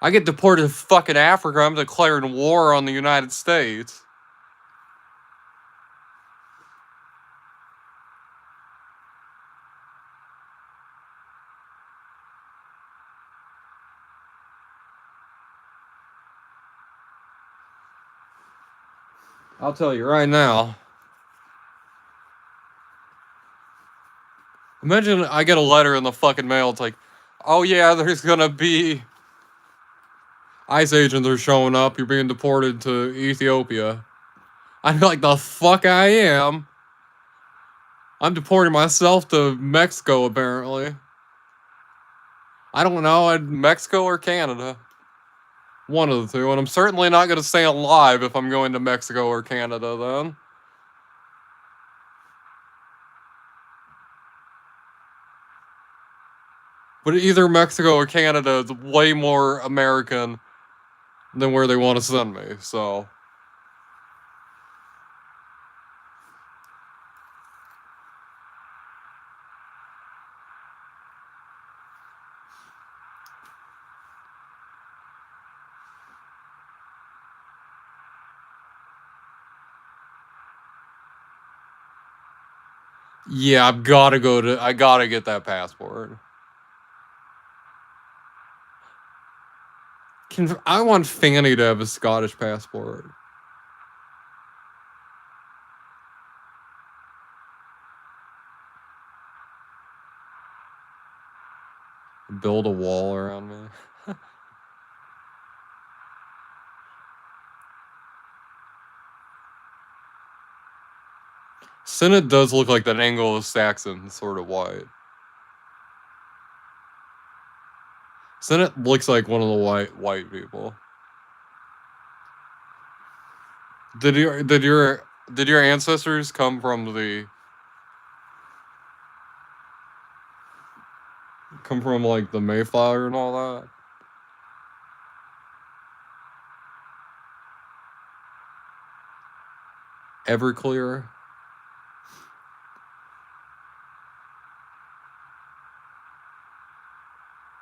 I get deported to fucking Africa, I'm declaring war on the United States. I'll tell you right now. Imagine I get a letter in the fucking mail. It's like, oh yeah, there's gonna be ICE agents are showing up. You're being deported to Ethiopia. I'd be like, the fuck I am. I'm deporting myself to Mexico, apparently. I don't know, Mexico or Canada. One of the two, and I'm certainly not going to stay alive if I'm going to Mexico or Canada, then. But either Mexico or Canada is way more American than where they want to send me, so... Yeah, I gotta get that passport. I want Fanny to have a Scottish passport. Build a wall around me. Senate does look like that Anglo-Saxon sort of white. Senate looks like one of the white people. Did your ancestors come from like the Mayflower and all that? Everclear?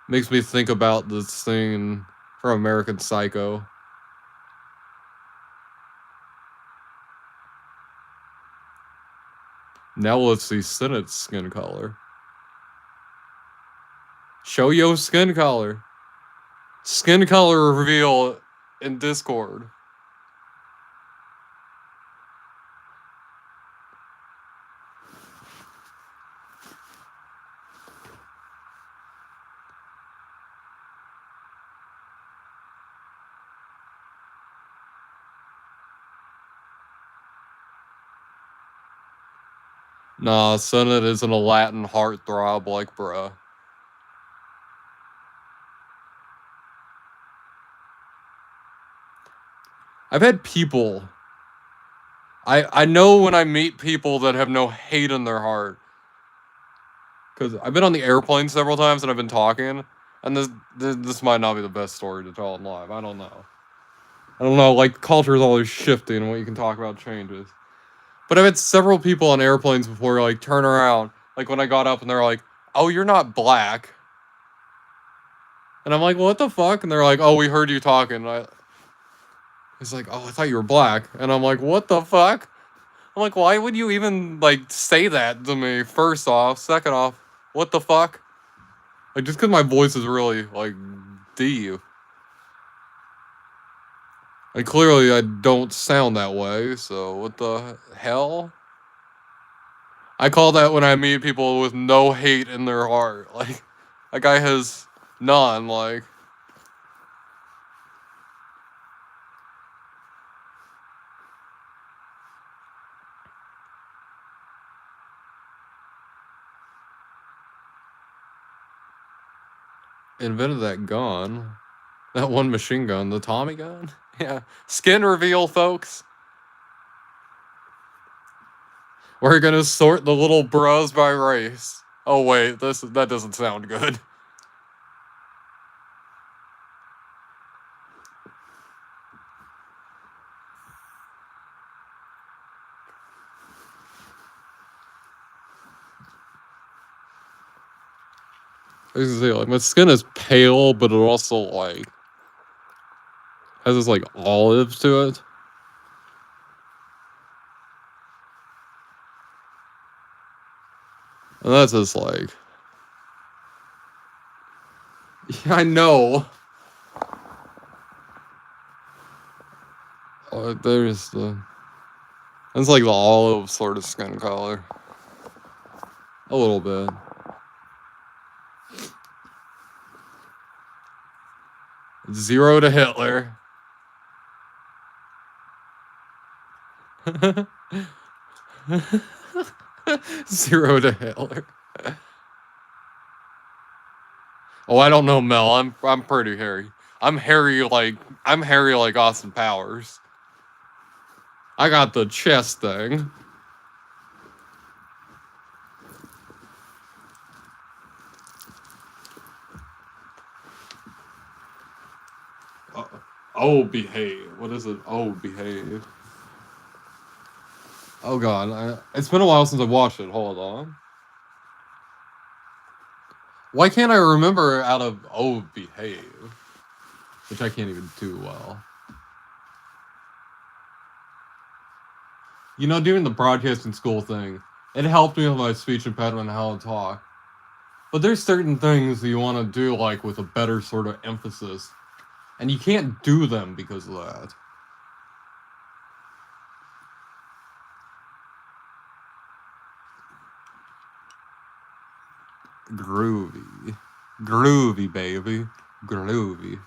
Makes me think about this scene from American Psycho. Now let's see Senate's skin color. Show your skin color. Skin color reveal in Discord. Nah, Senate isn't a Latin heartthrob like bruh. I've had people. I know when I meet people that have no hate in their heart. Because I've been on the airplane several times and I've been talking. And this might not be the best story to tell in live. I don't know. Like, culture is always shifting and what you can talk about changes. But I've had several people on airplanes before, like, turn around. Like, when I got up and they're like, oh, you're not black. And I'm like, what the fuck? And they're like, oh, we heard you talking. He's like, oh, I thought you were black. And I'm like, what the fuck? I'm like, why would you even, like, say that to me, first off? Second off, what the fuck? Like, just because my voice is really, like, deep. Like, clearly I don't sound that way, so what the hell? I call that when I meet people with no hate in their heart. Like, that guy has none, like... Invented that gun. That one machine gun, the Tommy gun? Yeah. Skin reveal, folks. We're gonna sort the little bros by race. Oh wait, that doesn't sound good. I was gonna say, like, my skin is pale, but it also, like, has this, like, olive to it. And that's just, like... Yeah, I know. There's the... It's like the olive sort of skin color. A little bit. Zero to Hitler. Zero to Hitler. Oh, I don't know, Mel. I'm pretty hairy. I'm hairy like Austin Powers. I got the chest thing. Oh, behave. What is it? Oh, behave. Oh god, it's been a while since I watched it. Hold on. Why can't I remember out of Oh, behave? Which I can't even do well. You know, doing the broadcasting school thing, it helped me with my speech impediment and how to talk. But there's certain things that you want to do, like, with a better sort of emphasis. And you can't do them because of that. Groovy. Groovy, baby. Groovy.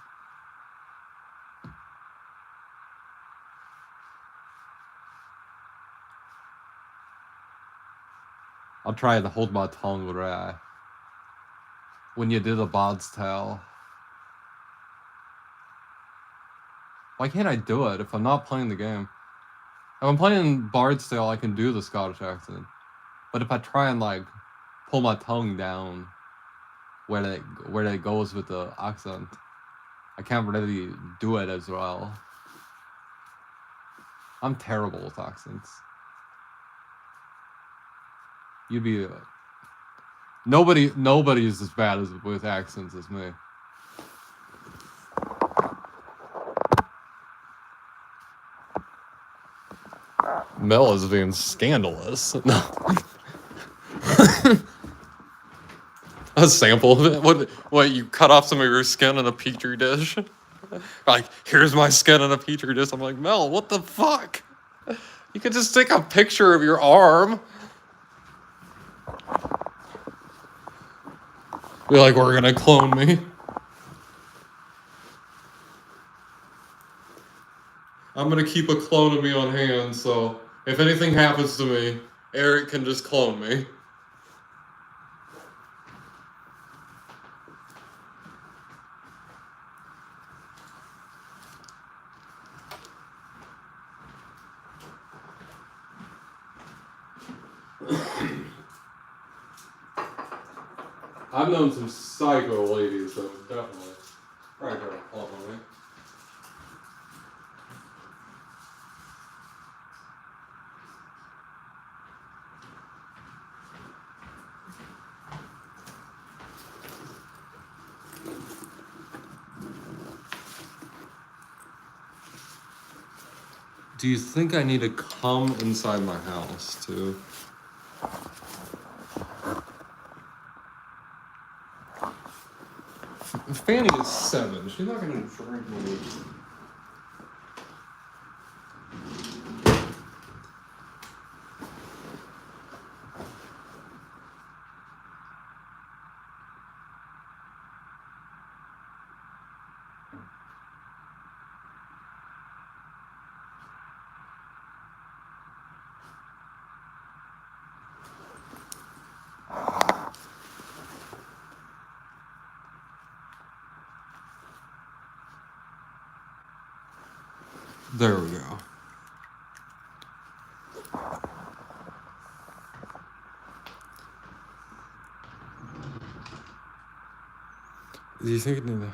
I'll try to hold my tongue right. When you did a Bod's Tale. Why can't I do it if I'm not playing the game? If I'm playing Bard's Tale, I can do the Scottish accent. But if I try and, like, pull my tongue down where it goes with the accent, I can't really do it as well. I'm terrible with accents. You'd be... Nobody is as bad with accents as me. Mel is being scandalous. No. A sample of it? What, you cut off some of your skin in a petri dish? Like, here's my skin in a petri dish. I'm like, Mel, what the fuck? You could just take a picture of your arm. Be like, we're gonna clone me. I'm gonna keep a clone of me on hand, so if anything happens to me, Eric can just clone me. I've known some psycho ladies, though, definitely. Probably try to clone me. Do you think I need to come inside my house, too? Fanny is 7. She's not gonna drink me. There we go. Do you think it need to...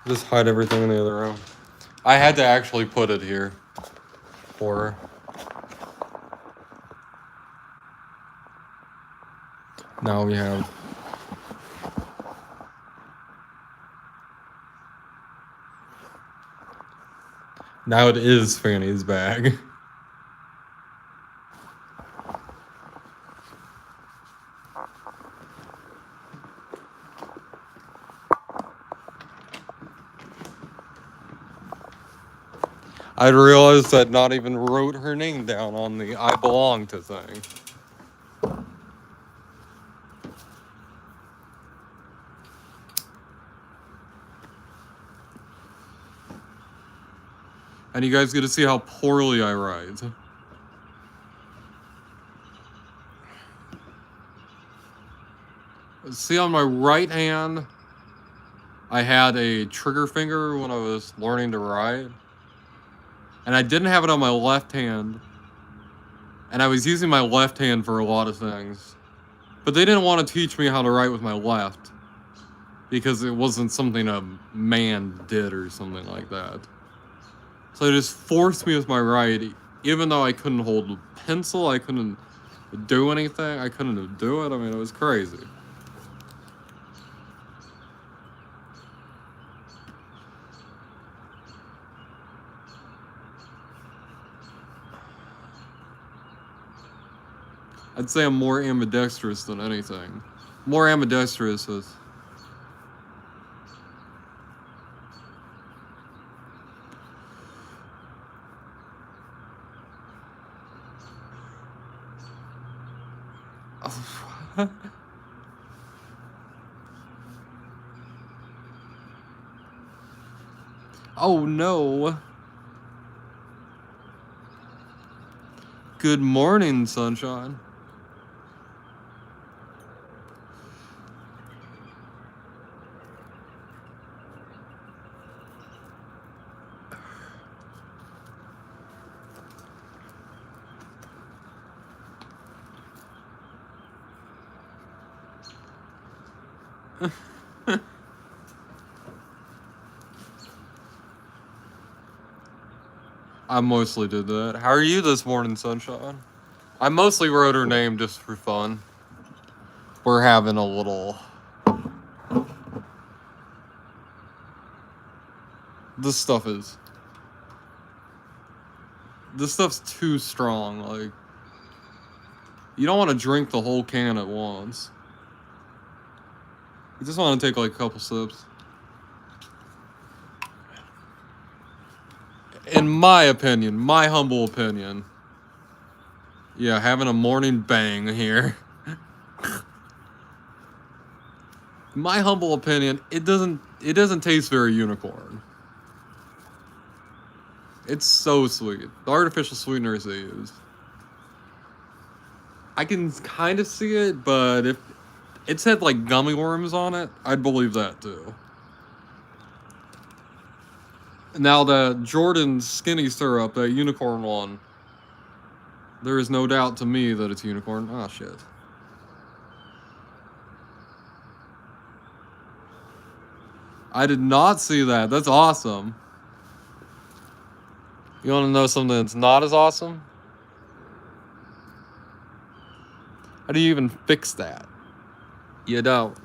Just hide everything in the other room. I had to actually put it here for her. Now we have... Now it is Fanny's bag. I realized that not even wrote her name down on the I belong to thing. And you guys get to see how poorly I write. See, on my right hand, I had a trigger finger when I was learning to write. And I didn't have it on my left hand. And I was using my left hand for a lot of things. But they didn't want to teach me how to write with my left. Because it wasn't something a man did or something like that. So they just forced me with my right. Even though I couldn't hold a pencil, I couldn't do anything. I couldn't do it. I mean, it was crazy. I'd say I'm more ambidextrous than anything. More ambidextrous with... Oh no. Good morning, sunshine. I mostly did that. How are you this morning, sunshine? I mostly wrote her name just for fun. We're having a little... This stuff's too strong, like... You don't want to drink the whole can at once. You just want to take like a couple sips. In my opinion, my humble opinion. Yeah, having a morning bang here. My humble opinion, it doesn't taste very unicorn. It's so sweet. The artificial sweeteners they use. I can kind of see it, but if it said like gummy worms on it, I'd believe that too. Now the Jordan skinny syrup, that unicorn one, there is no doubt to me that it's unicorn. Ah, shit. I did not see that. That's awesome. You want to know something that's not as awesome? How do you even fix that? You don't.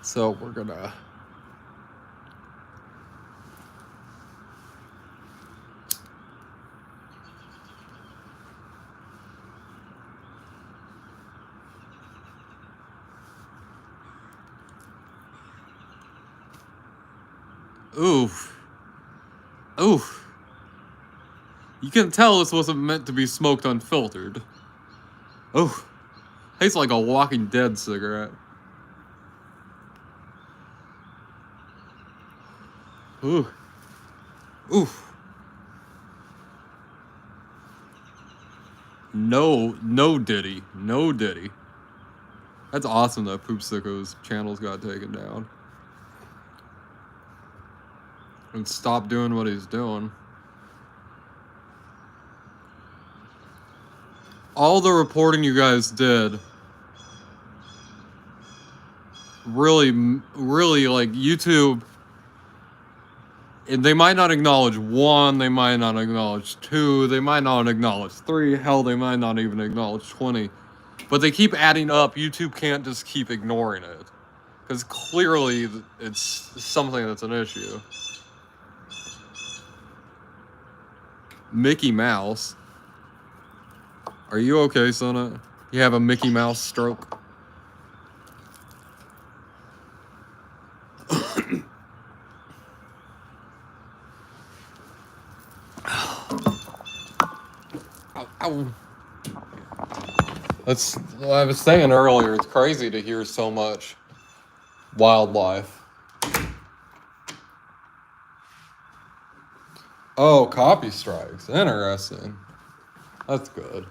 So we're gonna... Oof. Oof. You can tell this wasn't meant to be smoked unfiltered. Oof. Tastes like a Walking Dead cigarette. Ooh. Oof. No Diddy. No Diddy. That's awesome that Poop Sicko's channels got taken down. And stop doing what he's doing. All the reporting you guys did really like YouTube, they might not acknowledge 1, they might not acknowledge 2, they might not acknowledge 3, hell, they might not even acknowledge 20. But they keep adding up. YouTube can't just keep ignoring it. Because clearly it's something that's an issue. Mickey Mouse. Are you okay, Sona? You have a Mickey Mouse stroke? Ow. I was saying earlier, it's crazy to hear so much wildlife. Oh, copy strikes. Interesting. That's good.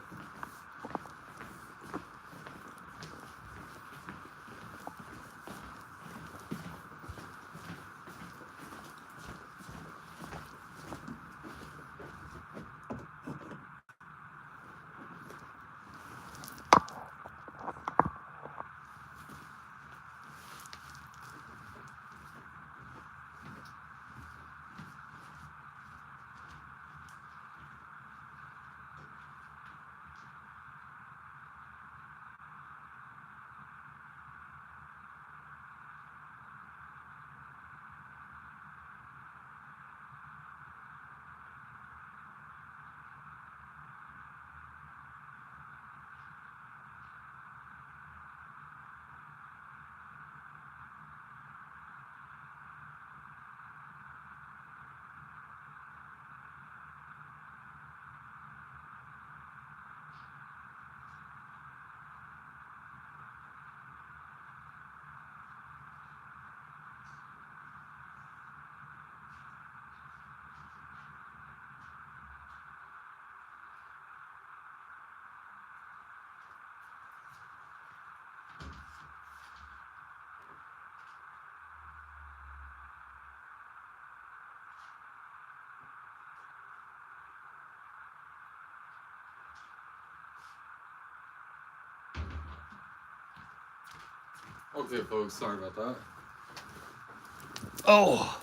Okay, folks, sorry about that. Oh.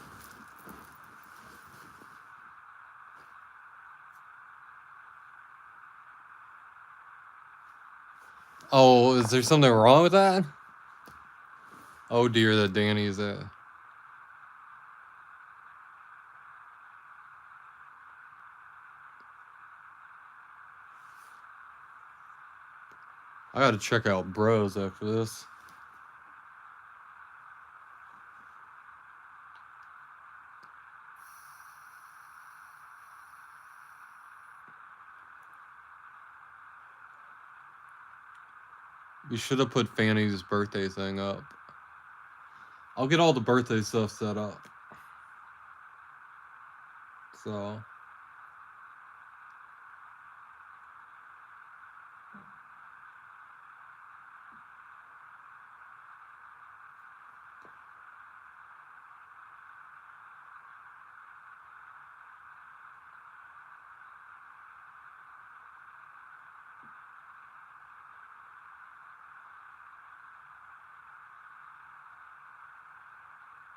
Oh, is there something wrong with that? Oh dear, that Danny is at. I gotta check out Bros after this. You should have put Fanny's birthday thing up. I'll get all the birthday stuff set up. So.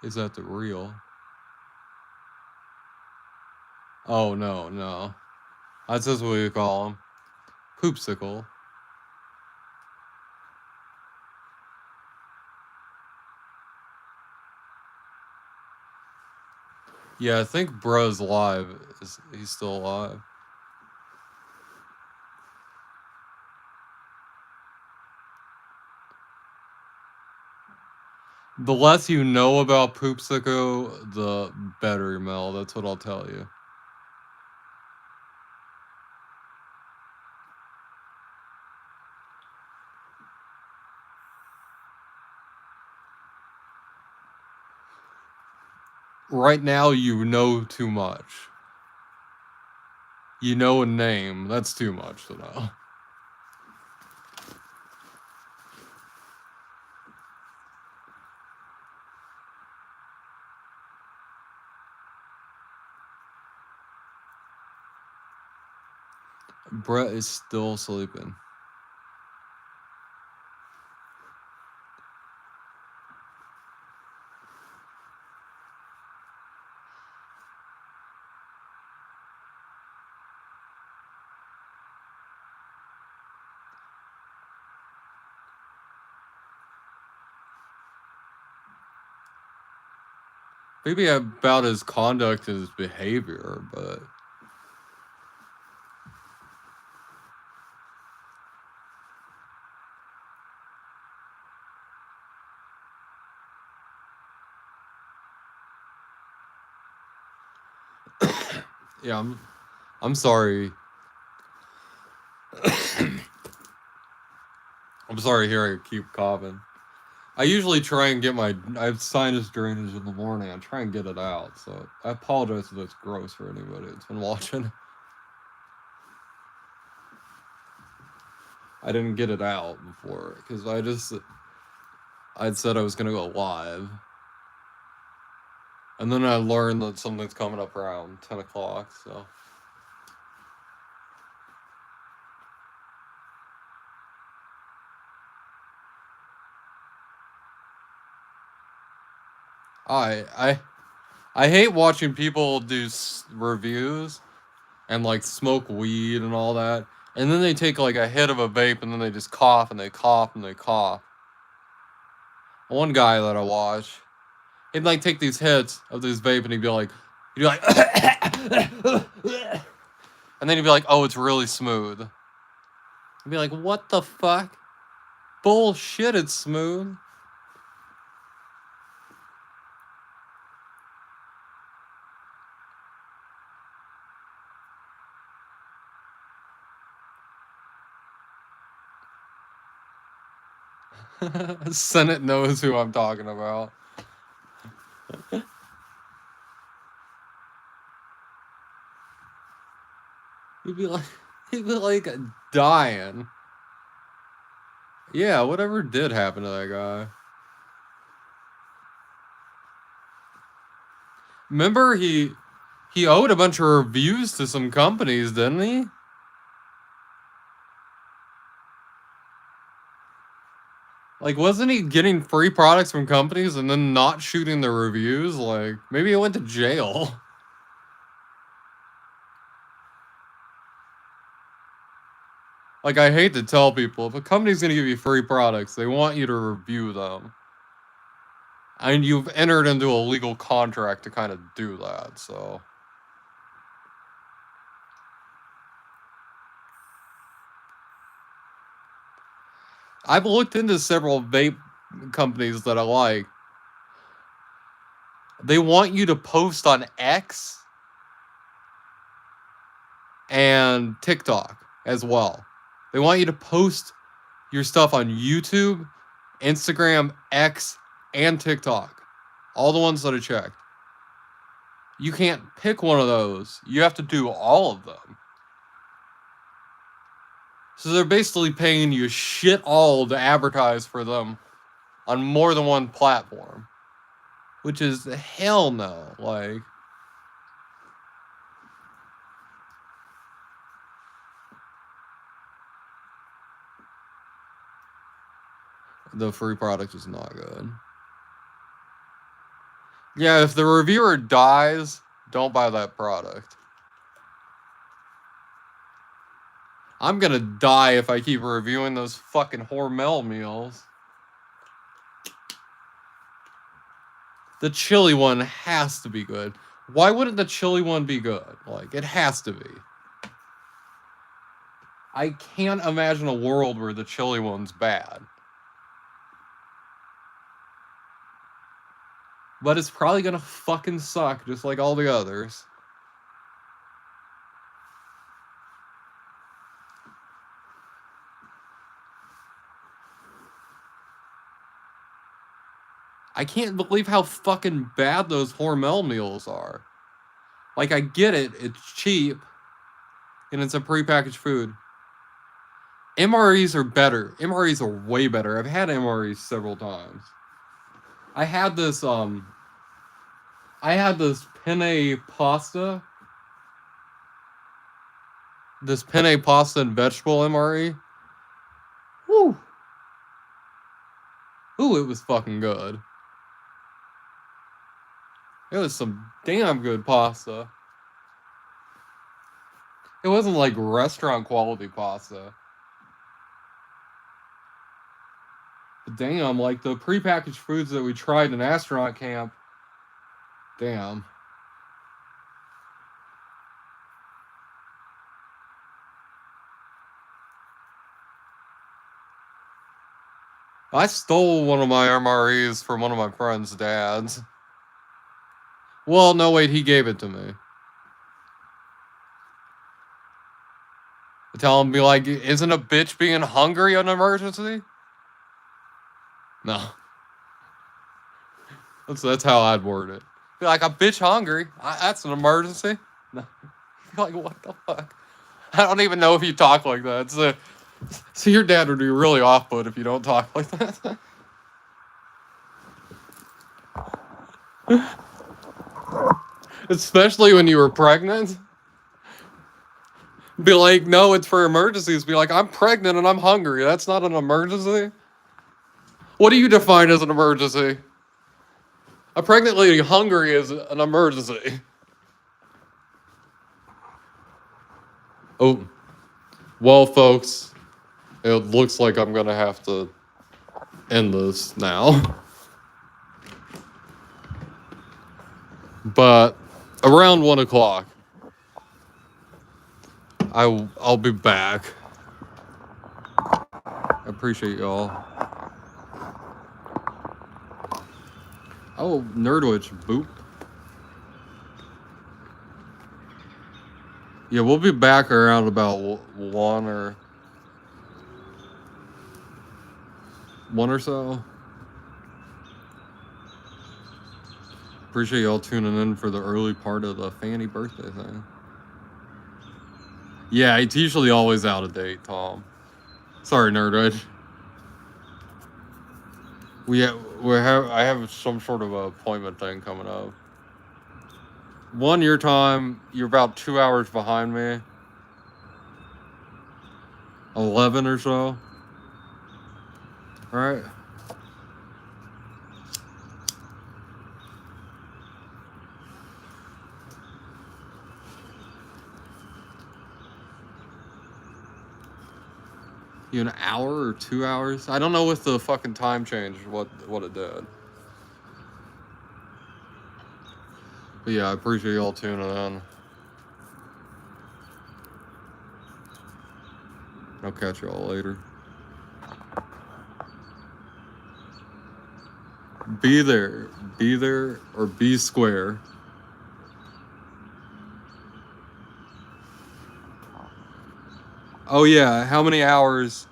Is that the real? Oh, no, no. That's just what we call him. Poopsicle. Yeah, I think Bro's live. He's still alive. The less you know about Poopsicle, the better, Mel. That's what I'll tell you. Right now, you know too much. You know a name. That's too much to know. Brett is still sleeping. Maybe about his conduct and his behavior, but... Yeah, I'm sorry. I'm sorry to hear I keep coughing. I usually try and get I have sinus drainage in the morning. I try and get it out. So I apologize if it's gross for anybody that's been watching. I didn't get it out before because I'd said I was gonna go live, and then I learned that something's coming up around 10 o'clock. So I hate watching people do reviews and like smoke weed and all that, and then they take like a hit of a vape and then they just cough and they cough and they cough. One guy that I watch, he'd like take these hits of this vape and he'd be like, and then he'd be like, oh, it's really smooth. I'd be like, what the fuck? Bullshit, it's smooth. Senate knows who I'm talking about. He'd be like dying. Yeah, whatever did happen to that guy. Remember he owed a bunch of reviews to some companies, didn't he? Like, wasn't he getting free products from companies and then not shooting the reviews? Like, maybe he went to jail. Like, I hate to tell people, if a company's gonna give you free products, they want you to review them. And you've entered into a legal contract to kind of do that, so. I've looked into several vape companies that I like. They want you to post on X and TikTok as well. They want you to post your stuff on YouTube, Instagram, X, and TikTok. All the ones that I checked. You can't pick one of those. You have to do all of them. So they're basically paying you shit all to advertise for them on more than one platform. Which is hell no. Like, the free product is not good. Yeah, if the reviewer dies, don't buy that product. I'm gonna die if I keep reviewing those fucking Hormel meals. The chili one has to be good. Why wouldn't the chili one be good? Like, it has to be. I can't imagine a world where the chili one's bad. But it's probably gonna fucking suck just like all the others. I can't believe how fucking bad those Hormel meals are. Like, I get it, it's cheap, and it's a prepackaged food. MREs are better. MREs are way better. I've had MREs several times. I had this penne pasta. This penne pasta and vegetable MRE. Woo! Ooh, it was fucking good. It was some damn good pasta. It wasn't like restaurant quality pasta. But damn, like the prepackaged foods that we tried in astronaut camp. Damn. I stole one of my MREs from one of my friend's dads. Well, no, wait, he gave it to me. I tell him, be like, isn't a bitch being hungry an emergency? No. That's how I'd word it. Be like, I'm bitch hungry. That's an emergency. No. You're like, what the fuck? I don't even know if you talk like that. So your dad would be really off-put if you don't talk like that. Especially when you were pregnant. Be like, no, it's for emergencies. Be like, I'm pregnant and I'm hungry. That's not an emergency. What do you define as an emergency? A pregnant lady hungry is an emergency. Oh, well, folks, it looks like I'm gonna have to end this now. But around 1 o'clock, I'll be back. I appreciate y'all. Oh, Nerdwitch, boop. Yeah, we'll be back around about 1 or so. Appreciate y'all tuning in for the early part of the Fanny birthday thing. Yeah, it's usually always out of date, Tom. Sorry, Nerdwitch. I have some sort of appointment thing coming up. 1 your time, you're about 2 hours behind me. 11 or so. Alright. You an hour or 2 hours? I don't know with the fucking time change what it did. But yeah, I appreciate y'all tuning in. I'll catch y'all later. Be there or be square. Oh yeah, how many hours?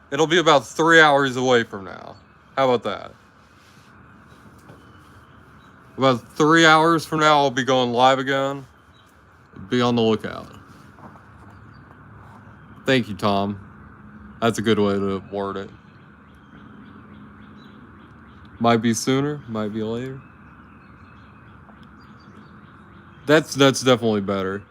It'll be about 3 hours away from now. How about that? About 3 hours from now, I'll be going live again. Be on the lookout. Thank you, Tom. That's a good way to word it. Might be sooner, might be later. That's definitely better.